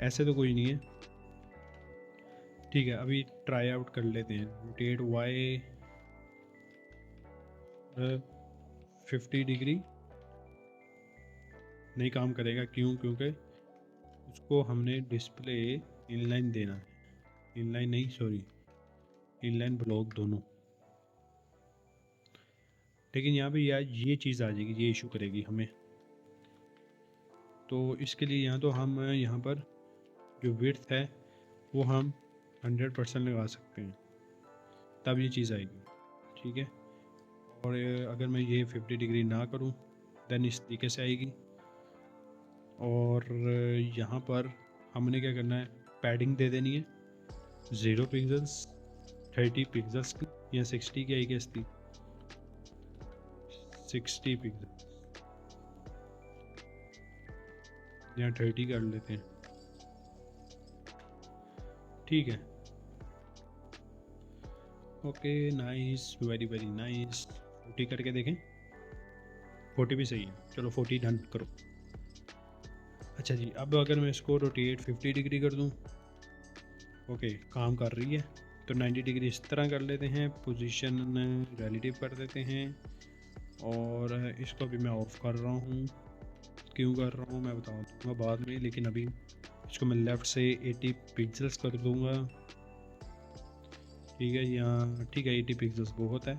ऐसे तो कोई नहीं है, ठीक है। अभी ट्राई आउट कर लेते हैं, रोटेट Y 50 डिग्री, नहीं काम करेगा, क्यों, क्योंकि उसको हमने डिस्प्ले इनलाइन देना है, इनलाइन नहीं सॉरी इनलाइन ब्लॉक दोनों। लेकिन यहाँ पे यार ये चीज़ आ जाएगी, ये इशू करेगी हमें। तो इसके लिए यहाँ तो हम यहाँ पर जो विड्थ है वो हम 100% लगा सकते हैं, तब ये चीज़ आएगी, ठीक है। और अगर मैं ये 50 डिग्री ना करूँ देन इस तरीके से आएगी। और यहाँ पर हमने क्या करना है, पैडिंग दे देनी है 0 पिक्सल्स 30 पिक्सल्स की, या 60 की आई गेस थी, 60 पिक्सल या 30 कर लेते हैं, ठीक है। Okay nice, very very nice. 40 करके देखें, 40 भी सही है, चलो 40 डन करो। अच्छा जी, अब अगर मैं इसको रोटेट 50 डिग्री कर दूं, ओके काम कर रही है, तो 90 डिग्री इस तरह कर लेते हैं, पोजीशन रिलेटिव कर देते हैं। और इसको भी मैं ऑफ कर रहा हूँ, क्यों कर रहा हूँ मैं बता दूँगा बाद में, लेकिन अभी इसको मैं लेफ़्ट से 80 पिक्सल्स कर दूँगा, ठीक है। यहाँ ठीक है 80 पिक्सल्स बहुत है।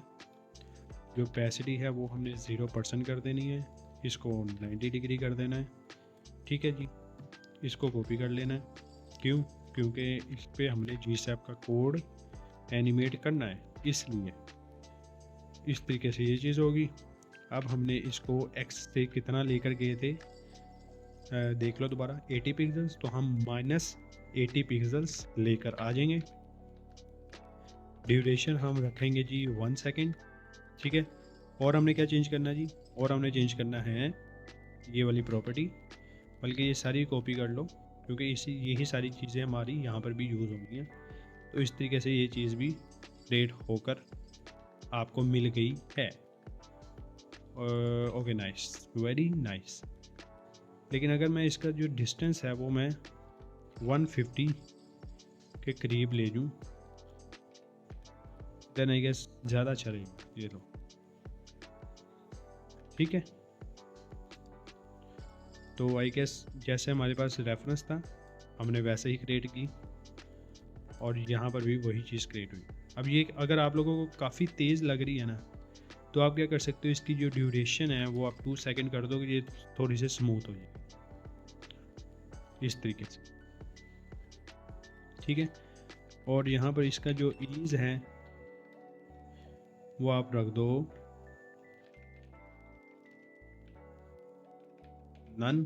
जो पैसिटी है वो हमने 0% कर देनी है, इसको 90 डिग्री कर देना है, ठीक है जी। इसको कॉपी कर लेना है, क्यों, क्योंकि इस पर हमने GSAP का कोड एनिमेट करना है, इसलिए इस तरीके से ये चीज़ होगी। अब हमने इसको X से कितना लेकर गए थे, देख लो दोबारा 80 पिक्सल्स, तो हम -80 पिक्सल्स लेकर आ जाएंगे। ड्यूरेशन हम रखेंगे जी 1 सेकेंड, ठीक है। और हमने क्या चेंज करना है जी, और हमने चेंज करना है ये वाली प्रॉपर्टी, बल्कि ये सारी कॉपी कर लो क्योंकि इसी यही सारी चीज़ें हमारी यहाँ पर भी यूज़ होंगी हैं। तो इस तरीके से ये चीज़ भी क्रिएट होकर आपको मिल गई है। Okay nice, very nice. लेकिन अगर मैं इसका जो डिस्टेंस है वो मैं 150 के करीब ले लूँ देन आई गेस ज़्यादा अच्छा रहेगा। ये लो ठीक है, तो आई गेस जैसे हमारे पास रेफरेंस था हमने वैसे ही क्रिएट की और यहाँ पर भी वही चीज़ क्रिएट हुई। अब ये अगर आप लोगों को काफ़ी तेज़ लग रही है ना, तो आप क्या कर सकते हो, इसकी जो ड्यूरेशन है वो आप 2 सेकंड कर दो कि ये थोड़ी सी स्मूथ हो जाए इस तरीके से। ठीक है, और यहाँ पर इसका जो ईज़ है वो आप रख दो नन,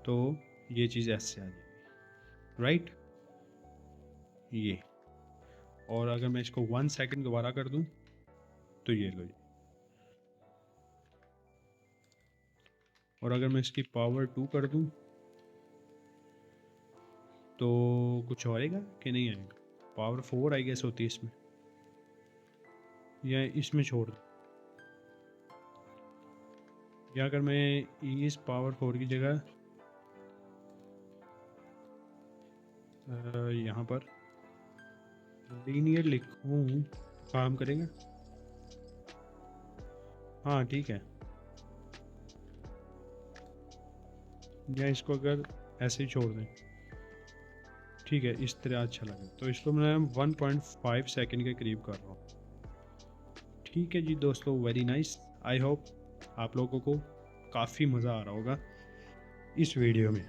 तो ये चीज़ ऐसे आ जाएगी, राइट। ये, और अगर मैं इसको 1 सेकंड दोबारा कर दूं तो ये लो, और अगर मैं इसकी पावर 2 कर दूं तो कुछ आएगा कि नहीं आएगा। पावर 4 आई गेस होती है इसमें, या इसमें छोड़ दूँ, या अगर मैं इस पावर 4 की जगह यहाँ पर लीनियर लिखूँ काम करेगा। हाँ ठीक है, या इसको अगर ऐसे ही छोड़ दें, ठीक है, इस तरह अच्छा लगे, तो इसको मैं 1.5 सेकंड के करीब कर रहा हूँ। ठीक है जी दोस्तों, वेरी नाइस। आई होप आप लोगों को काफ़ी मज़ा आ रहा होगा इस वीडियो में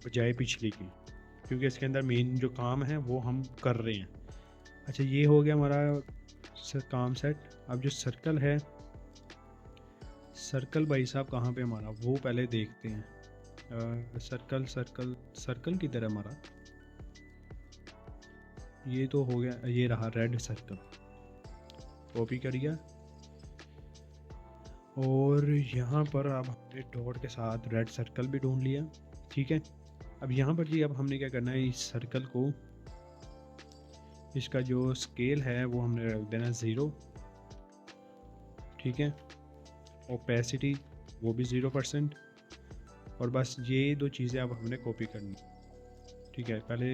बजाय पिछली की, क्योंकि इसके अंदर मेन जो काम है वो हम कर रहे हैं। अच्छा, ये हो गया हमारा काम सेट। अब जो सर्कल है, सर्कल भाई साहब कहाँ पे हमारा, वो पहले देखते हैं। सर्कल सर्कल सर्कल की तरह हमारा ये तो हो गया, ये रहा रेड सर्कल, कॉपी करिए, और यहाँ पर अब हमने डॉट के साथ रेड सर्कल भी ढूंढ लिया। ठीक है, अब यहाँ पर जी अब हमने क्या करना है, इस सर्कल को, इसका जो स्केल है वो हमने रख देना 0। ठीक है, ओपेसिटी वो भी 0%, और बस ये दो चीज़ें अब हमने कॉपी करनी। ठीक है, पहले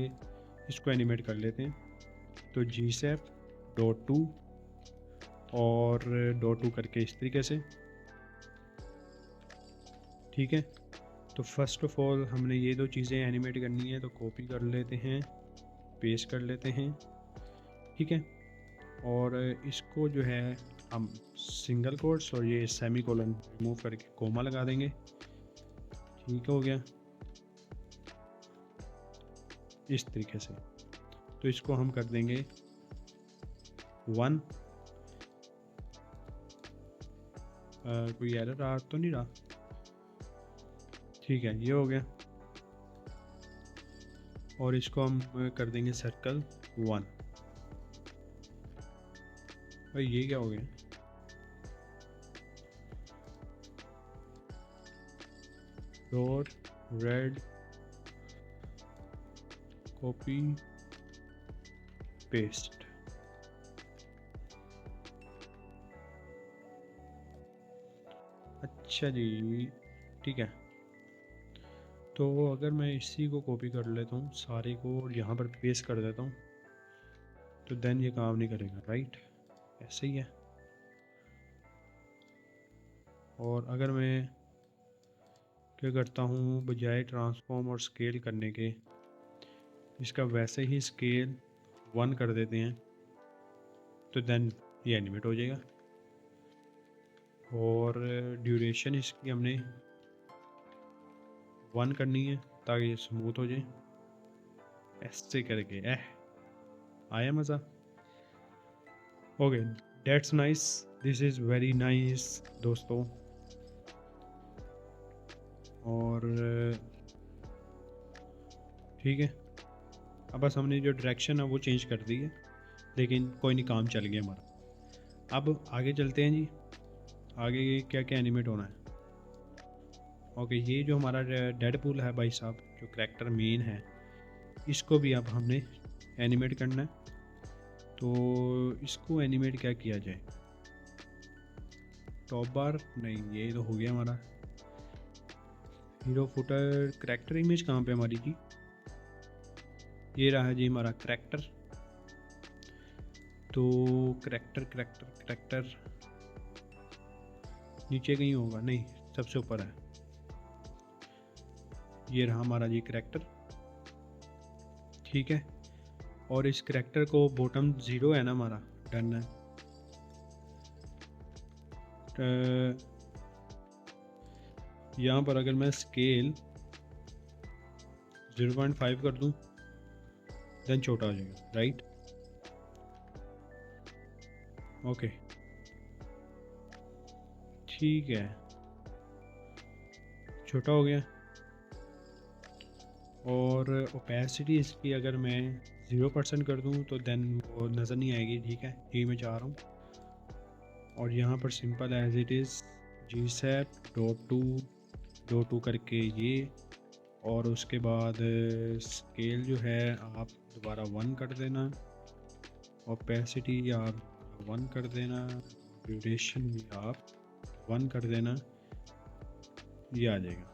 इसको एनिमेट कर लेते हैं, तो G_SAP.2 और .2 करके इस तरीके से। ठीक है, तो फर्स्ट ऑफ ऑल हमने ये दो चीज़ें एनिमेट करनी है, तो कॉपी कर लेते हैं, पेस्ट कर लेते हैं। ठीक है, और इसको जो है हम सिंगल कोट्स और ये सेमी कोलन रिमूव करके कोमा लगा देंगे। ठीक हो गया इस तरीके से, तो इसको हम कर देंगे 1। कोई एरर आ तो नहीं रहा। ठीक है, ये हो गया, और इसको हम कर देंगे सर्कल 1। भाई ये क्या हो गया, डॉट रेड कॉपी पेस्ट। अच्छा जी, ठीक है, तो अगर मैं इसी को कॉपी कर लेता हूँ सारे को और यहाँ पर पेस्ट कर देता हूँ, तो देन ये काम नहीं करेगा, राइट। ऐसे ही है, और अगर मैं क्या करता हूँ, बजाय ट्रांसफॉर्म और स्केल करने के इसका वैसे ही स्केल 1 कर देते हैं, तो देन ये एनिमेट हो जाएगा। और ड्यूरेशन इसकी हमने 1 करनी है ताकि ये स्मूथ हो जाए, ऐसे करके। आया मज़ा। Okay, that's nice, this is very nice दोस्तों। और ठीक है, अब बस हमने जो डायरेक्शन है वो चेंज कर दी है, लेकिन कोई नहीं, काम चल गया हमारा। अब आगे चलते हैं जी, आगे क्या क्या एनिमेट होना है। ओके, ये जो हमारा डेडपूल है भाई साहब, जो करैक्टर मेन है, इसको भी अब हमने एनिमेट करना है। तो इसको एनिमेट क्या किया जाए, टॉप बार नहीं, ये तो हो गया हमारा। हीरो फुटर करैक्टर इमेज कहाँ पे हमारी जी, ये रहा जी हमारा करैक्टर। तो करैक्टर करैक्टर करैक्टर नीचे कहीं होगा, नहीं सबसे ऊपर है। ये रहा हमारा जी करैक्टर, ठीक है। और इस करैक्टर को बॉटम 0 है ना हमारा, डन है। यहाँ पर अगर मैं स्केल 0.5 कर दूँ देन छोटा हो जाएगा, राइट। ओके ठीक है, छोटा हो गया। और ओपेसिटी इसकी अगर मैं 0% कर दूँ तो देन वो नज़र नहीं आएगी, ठीक है, यही मैं चाह रहा हूँ। और यहाँ पर simple as it is G set.2 करके ये, और उसके बाद स्केल जो है आप दोबारा 1 कर देना, ओपेसिटी आप 1 कर देना, ड्यूरेशन भी आप 1 कर देना, ये आ जाएगा।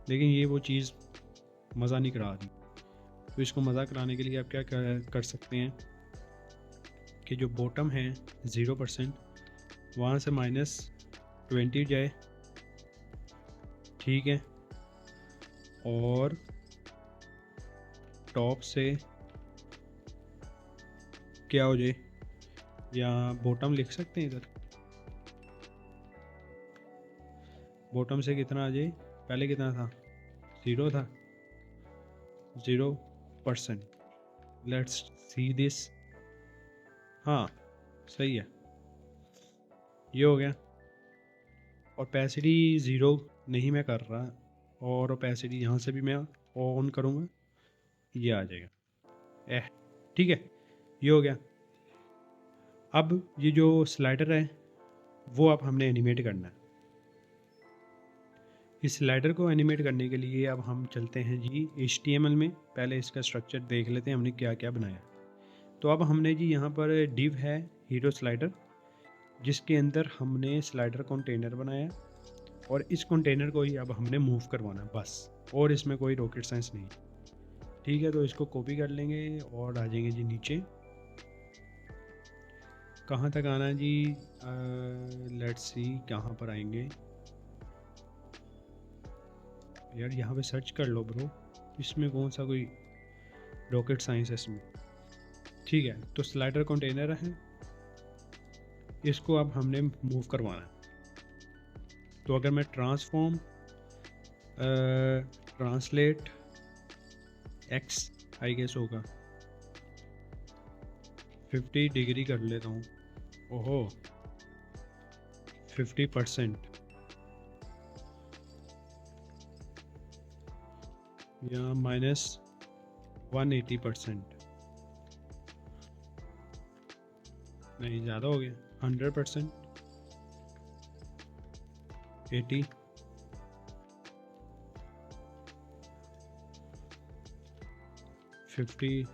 लेकिन ये वो चीज़ मज़ा नहीं करा रही, तो इसको मज़ा कराने के लिए आप क्या कर सकते हैं कि जो बॉटम है 0% वहाँ से -20 जाए, ठीक है। और टॉप से क्या हो जाए, या बॉटम लिख सकते हैं इधर, बॉटम से कितना आ जाए, पहले कितना था, 0 था, 0%। लेट्स सी दिस, हाँ सही है, ये हो गया। ओपेसिटी 0 नहीं मैं कर रहा, और ओपेसिटी यहाँ से भी मैं ऑन करूँगा, ये आ जाएगा, ठीक है, ये हो गया। अब ये जो स्लाइडर है वो अब हमने एनिमेट करना है। इस स्लाइडर को एनिमेट करने के लिए अब हम चलते हैं जी HTML में, पहले इसका स्ट्रक्चर देख लेते हैं हमने क्या क्या बनाया। तो अब हमने जी यहाँ पर डिव है हीरो स्लाइडर, जिसके अंदर हमने स्लाइडर कंटेनर बनाया, और इस कंटेनर को ही अब हमने मूव करवाना है बस, और इसमें कोई रॉकेट साइंस नहीं, ठीक है। तो इसको कॉपी कर लेंगे और आ जाएंगे जी नीचे, कहाँ तक आना है जी, लेट्स सी कहाँ पर आएंगे यार, यहाँ पे सर्च कर लो ब्रो, इसमें कौन सा कोई रॉकेट साइंस है इसमें, ठीक है। तो स्लाइडर कंटेनर है, इसको अब हमने मूव करवाना है। तो अगर मैं ट्रांसलेट एक्स आई गेस होगा 50 डिग्री कर लेता हूँ, ओहो 50%, या -180%, नहीं ज़्यादा हो गया, 100%, 80, 50,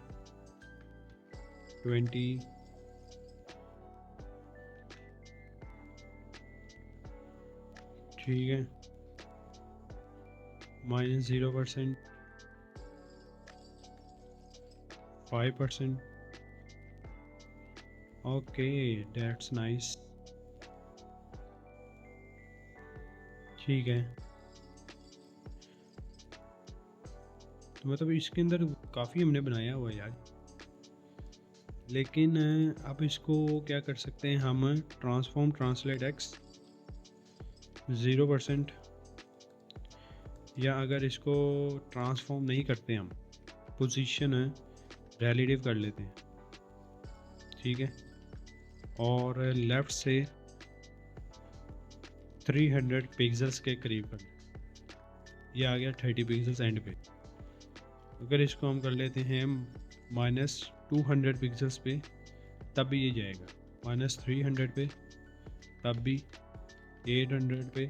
20, ठीक है, -0%, 5%, ओके दैट्स नाइस, ठीक है। तो मतलब इसके अंदर काफ़ी हमने बनाया हुआ है यार, लेकिन अब इसको क्या कर सकते हैं हम, ट्रांसफॉर्म ट्रांसलेट एक्स 0%, या अगर इसको ट्रांसफॉर्म नहीं करते हम, पोजीशन रिलेटिव कर लेते हैं, ठीक है। और लेफ़्ट से 300 पिक्सल्स के करीब कर, ये आ गया 30 पिक्सल्स एंड पे। अगर इसको हम कर लेते हैं -200 पिक्सल्स पे, तब भी ये जाएगा, -300 पे तब भी, 800 पे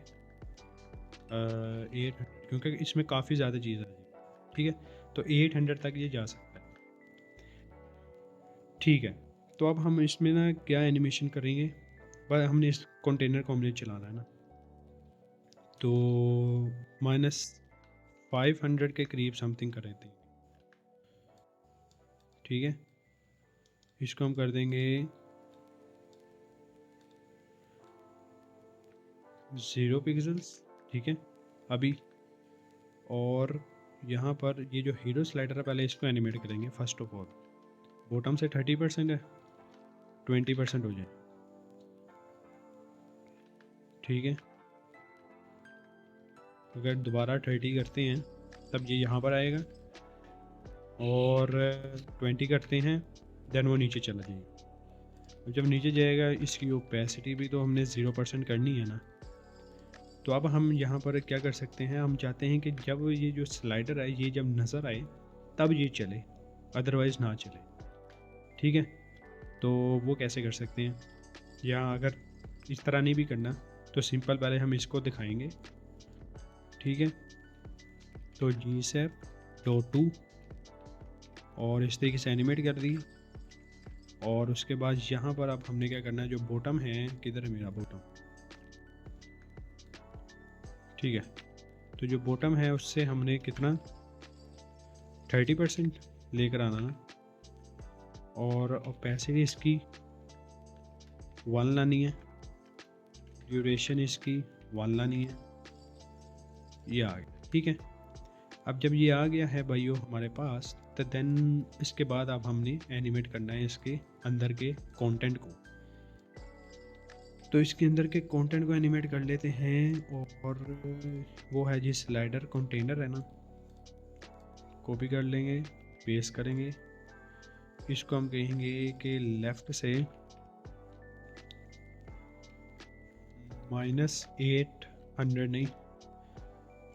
800, क्योंकि इसमें काफ़ी ज़्यादा चीज़ आ जाएगी, ठीक है। तो 800 तक ये जा सकता है, ठीक है। तो अब हम इसमें ना क्या एनिमेशन करेंगे, बस हमने इस कंटेनर को हमने चलाना है ना, तो -500 के करीब समथिंग कर देते हैं, ठीक है। इसको हम कर देंगे 0 पिक्सल्स, ठीक है अभी। और यहाँ पर ये जो हीरो स्लाइडर है पहले इसको एनिमेट करेंगे। फर्स्ट ऑफ ऑल बॉटम से 30% है, 20% हो जाए, ठीक है। अगर दोबारा 30 करते हैं तब ये यहाँ पर आएगा, और 20 करते हैं देन वो नीचे चला जाएगा। अब जब नीचे जाएगा इसकी ओपेसिटी भी तो हमने 0% करनी है ना। तो अब हम यहाँ पर क्या कर सकते हैं, हम चाहते हैं कि जब ये जो स्लाइडर है ये जब नज़र आए तब ये चले, अदरवाइज़ ना चले, ठीक है। तो वो कैसे कर सकते हैं, या अगर इस तरह नहीं भी करना तो सिंपल पहले हम इसको दिखाएंगे, ठीक है। तो जी सेप डो 2 और इस तरीके से एनिमेट कर दी। और उसके बाद यहाँ पर अब हमने क्या करना है, जो बॉटम है, किधर है मेरा बॉटम, ठीक है। तो जो बॉटम है उससे हमने कितना 30% लेकर आना ना, और ओपेसिटी इसकी 1 लानी है, ड्यूरेशन इसकी 1 लानी है, ये आ गया, ठीक है। अब जब ये आ गया है भाइयों हमारे पास, तो देन इसके बाद अब हमने एनिमेट करना है इसके अंदर के कंटेंट को। तो इसके अंदर के कंटेंट को एनिमेट कर लेते हैं, और वो है जी स्लाइडर कंटेनर है ना, कॉपी कर लेंगे, पेस्ट करेंगे। इसको हम कहेंगे कि लेफ़्ट से -800 नहीं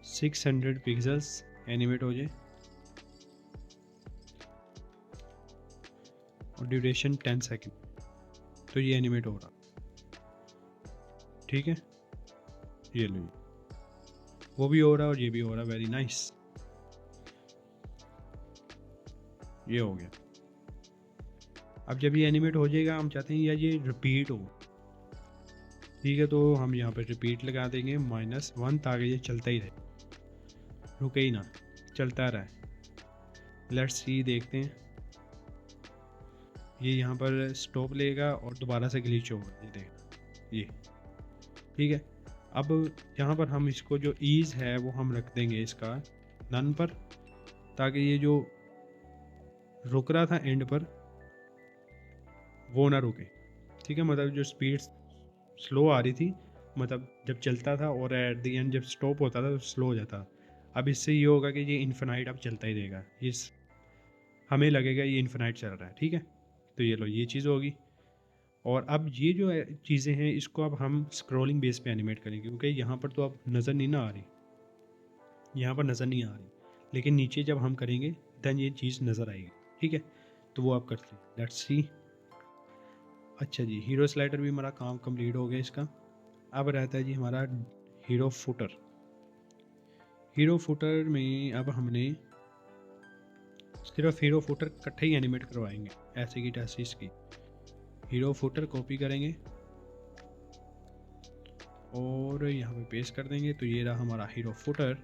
600 पिक्सल्स एनिमेट हो जाए, और ड्यूरेशन 10 सेकंड। तो ये एनिमेट हो रहा, ठीक है। ये लो, वो भी हो रहा और ये भी हो रहा, वेरी नाइस, ये हो गया। अब जब ये एनिमेट हो जाएगा हम चाहते हैं या ये रिपीट हो, ठीक है। तो हम यहाँ पे रिपीट लगा देंगे -1 ताकि ये चलता ही रहे, रुके ही ना, चलता रहे। लेट्स सी, देखते हैं। ये यहाँ पर स्टॉप लेगा और दोबारा से ग्लिच होगा, ये देखना, ये ठीक है। अब यहाँ पर हम इसको जो ईज़ है वो हम रख देंगे इसका नन पर, ताकि ये जो रुक रहा था एंड पर वो ना रुके, ठीक है। मतलब जो स्पीड स्लो आ रही थी, मतलब जब चलता था और एट द एंड जब स्टॉप होता था तो स्लो हो जाता। अब इससे ये होगा कि ये इन्फिनाइट अब चलता ही रहेगा, इस हमें लगेगा ये इन्फिनाइट चल रहा है, ठीक है। तो ये लो, ये चीज़ होगी। और अब ये जो चीज़ें हैं इसको अब हम स्क्रॉलिंग बेस पे एनिमेट करेंगे, क्योंकि यहाँ पर तो अब नज़र नहीं ना आ रही, यहाँ पर नज़र नहीं आ रही, लेकिन नीचे जब हम करेंगे देन ये चीज़ नज़र आएगी, ठीक है। तो वो आप करते हैं, लेट्स सी। अच्छा जी, हीरो स्लाइडर भी हमारा काम कंप्लीट हो गया इसका। अब रहता है जी हमारा हीरो फुटर। हीरो फुटर में अब हमने सिर्फ हीरो फुटर इकट्ठे ही एनिमेट करवाएंगे, ऐसे की तैसे इसकी। हीरो फुटर कॉपी करेंगे और यहाँ पे पेस्ट कर देंगे, तो ये रहा हमारा हीरो फुटर,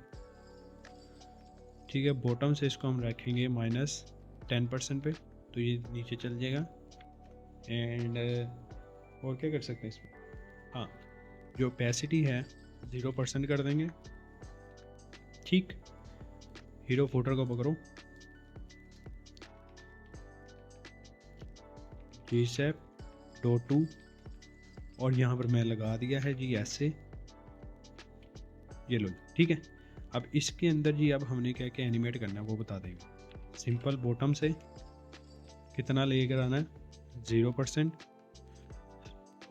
ठीक है। बॉटम से इसको हम रखेंगे -10% पे, तो ये नीचे चल जाएगा। एंड और क्या कर सकते हैं इसमें, हाँ, जो ओपेसिटी है 0% कर देंगे, ठीक। हीरो फुटर को पकड़ो, जी सेप डो 2, और यहाँ पर मैं लगा दिया है जी ऐसे, ये लो, ठीक है। अब इसके अंदर जी अब हमने क्या क्या एनिमेट करना है वो बता देंगे। सिंपल बॉटम से कितना लेकर आना है, 0%,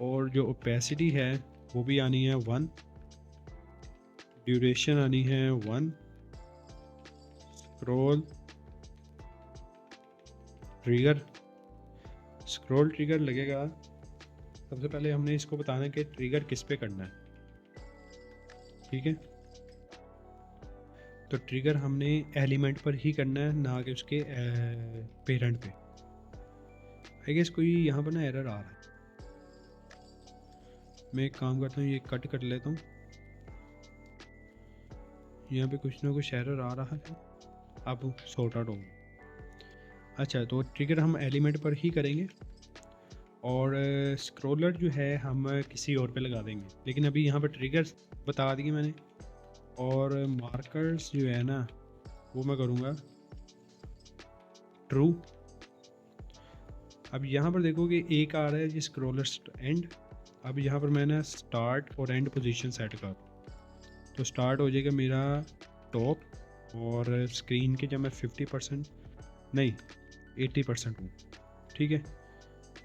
और जो ओपेसिटी है वो भी आनी है 1, ड्यूरेशन आनी है 1, स्क्रॉल ट्रिगर लगेगा। सबसे पहले हमने इसको बताना है कि ट्रिगर किस पे करना है, ठीक है। तो ट्रिगर हमने एलिमेंट पर ही करना है, ना कि उसके पेरेंट पे। आई गेस कोई यहाँ पर ना एरर आ रहा है, मैं एक काम करता हूँ, ये कट कर लेता हूँ। यहाँ पे कुछ ना कुछ एरर आ रहा है, अब सॉर्ट आउट होगा। अच्छा, तो ट्रिगर हम एलिमेंट पर ही करेंगे, और स्क्रॉलर जो है हम किसी और पे लगा देंगे, लेकिन अभी यहाँ पर ट्रिगर्स बता दिए मैंने। और मार्कर्स जो है ना वो मैं करूँगा ट्रू। अब यहाँ पर देखो कि एक आ रहा है जी स्क्रॉलर एंड। अब यहाँ पर मैंने स्टार्ट और एंड पोजीशन सेट कर, तो स्टार्ट हो जाएगा मेरा टॉप, और स्क्रीन के जब मैं 50% नहीं 80% हूँ, ठीक है,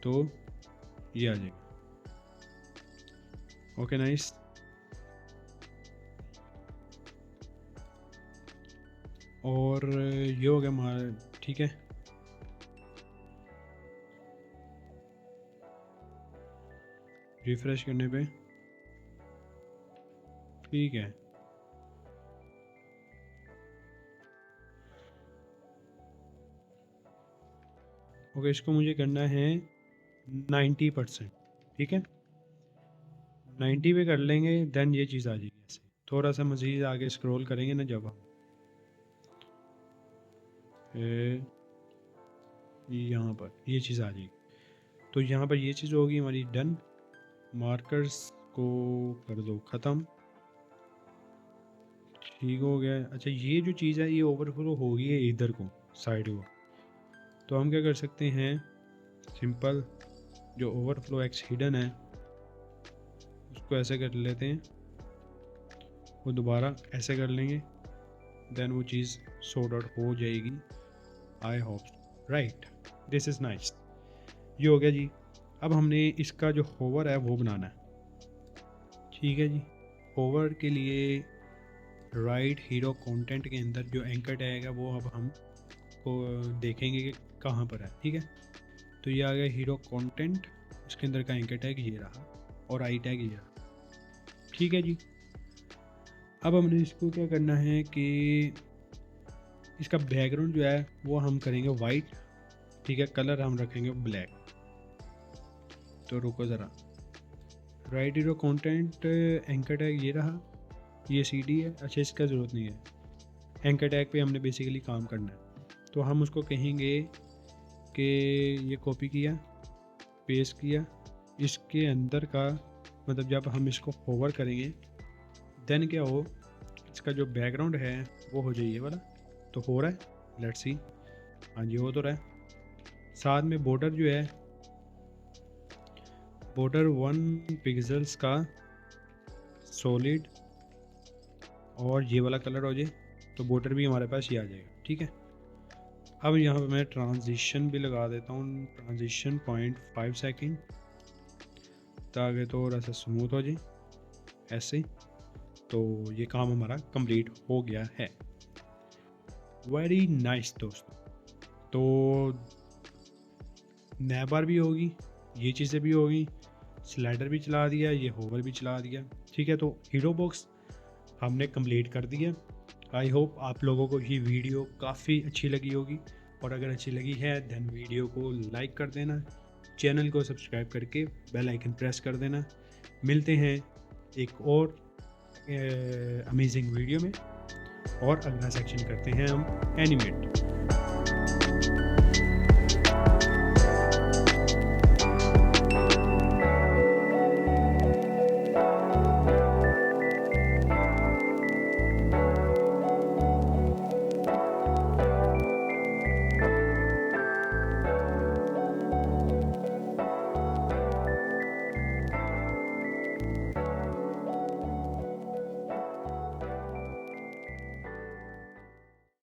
तो ये आ जाएगा। Okay nice. और ये हो गया हमारा, ठीक है। रिफ्रेश करने पे ठीक है। ओके, इसको मुझे करना है 90%, ठीक है। 90 पे कर लेंगे, देन ये चीज़ आ जाएगी ऐसे। थोड़ा सा मज़ीद आगे स्क्रॉल करेंगे ना जब हम यहाँ पर ये चीज़ आ जाएगी, तो यहाँ पर ये चीज़ होगी हमारी डन। मार्कर्स को कर दो ख़त्म, ठीक हो गया। अच्छा, ये जो चीज़ है ये ओवरफ्लो हो गई है इधर को, साइड को, तो हम क्या कर सकते हैं, सिंपल जो ओवरफ्लो एक्स हिडन है उसको ऐसे कर लेते हैं, वो दोबारा ऐसे कर लेंगे, देन वो चीज़ सॉर्ट आउट हो जाएगी। I hope right, this is nice. ये हो गया जी। अब हमने इसका जो होवर है वो बनाना है, ठीक है जी। होवर के लिए राइट हीरो कंटेंट के अंदर जो एंकर टैग है वो अब हम को देखेंगे कि कहाँ पर है, ठीक है। तो ये आ गया हीरो कंटेंट, इसके अंदर का एंकर टैग ये रहा और आई टैग ये रहा, ठीक है जी। अब हमने इसको क्या करना है कि इसका बैकग्राउंड जो है वो हम करेंगे वाइट, ठीक है। कलर हम रखेंगे ब्लैक। तो रुको ज़रा, right hero content anchor tag ये रहा, ये CD है। अच्छा, इसका ज़रूरत नहीं है, एंकर टैग पे हमने बेसिकली काम करना है। तो हम उसको कहेंगे कि ये कॉपी किया, पेस्ट किया, इसके अंदर का मतलब जब हम इसको होवर करेंगे देन क्या हो, इसका जो बैकग्राउंड है वो हो जाइए वाला। तो हो रहा है, लेट्स सी। हाँ जी, हो तो रहा है। साथ में बॉर्डर जो है, बॉर्डर 1 पिक्सल्स का सॉलिड, और ये वाला कलर हो जाए तो बॉर्डर भी हमारे पास ये आ जाएगा, ठीक है। अब यहाँ पे मैं ट्रांजिशन भी लगा देता हूँ, ट्रांजिशन 0.5 सेकेंड, ताकि थोड़ा सा स्मूथ हो जाए ऐसे। तो ये काम हमारा कंप्लीट हो गया है। वेरी नाइस दोस्तों। तो नैबार भी होगी, ये चीज़ें भी होगी, स्लाइडर भी चला दिया, ये होवर भी चला दिया, ठीक है। तो हीरो बॉक्स हमने कंप्लीट कर दिया। आई होप आप लोगों को ये वीडियो काफ़ी अच्छी लगी होगी, और अगर अच्छी लगी है देन वीडियो को लाइक कर देना, चैनल को सब्सक्राइब करके बेल आइकन प्रेस कर देना। मिलते हैं एक और अमेजिंग वीडियो में, और अगला सेक्शन करते हैं हम एनिमेट।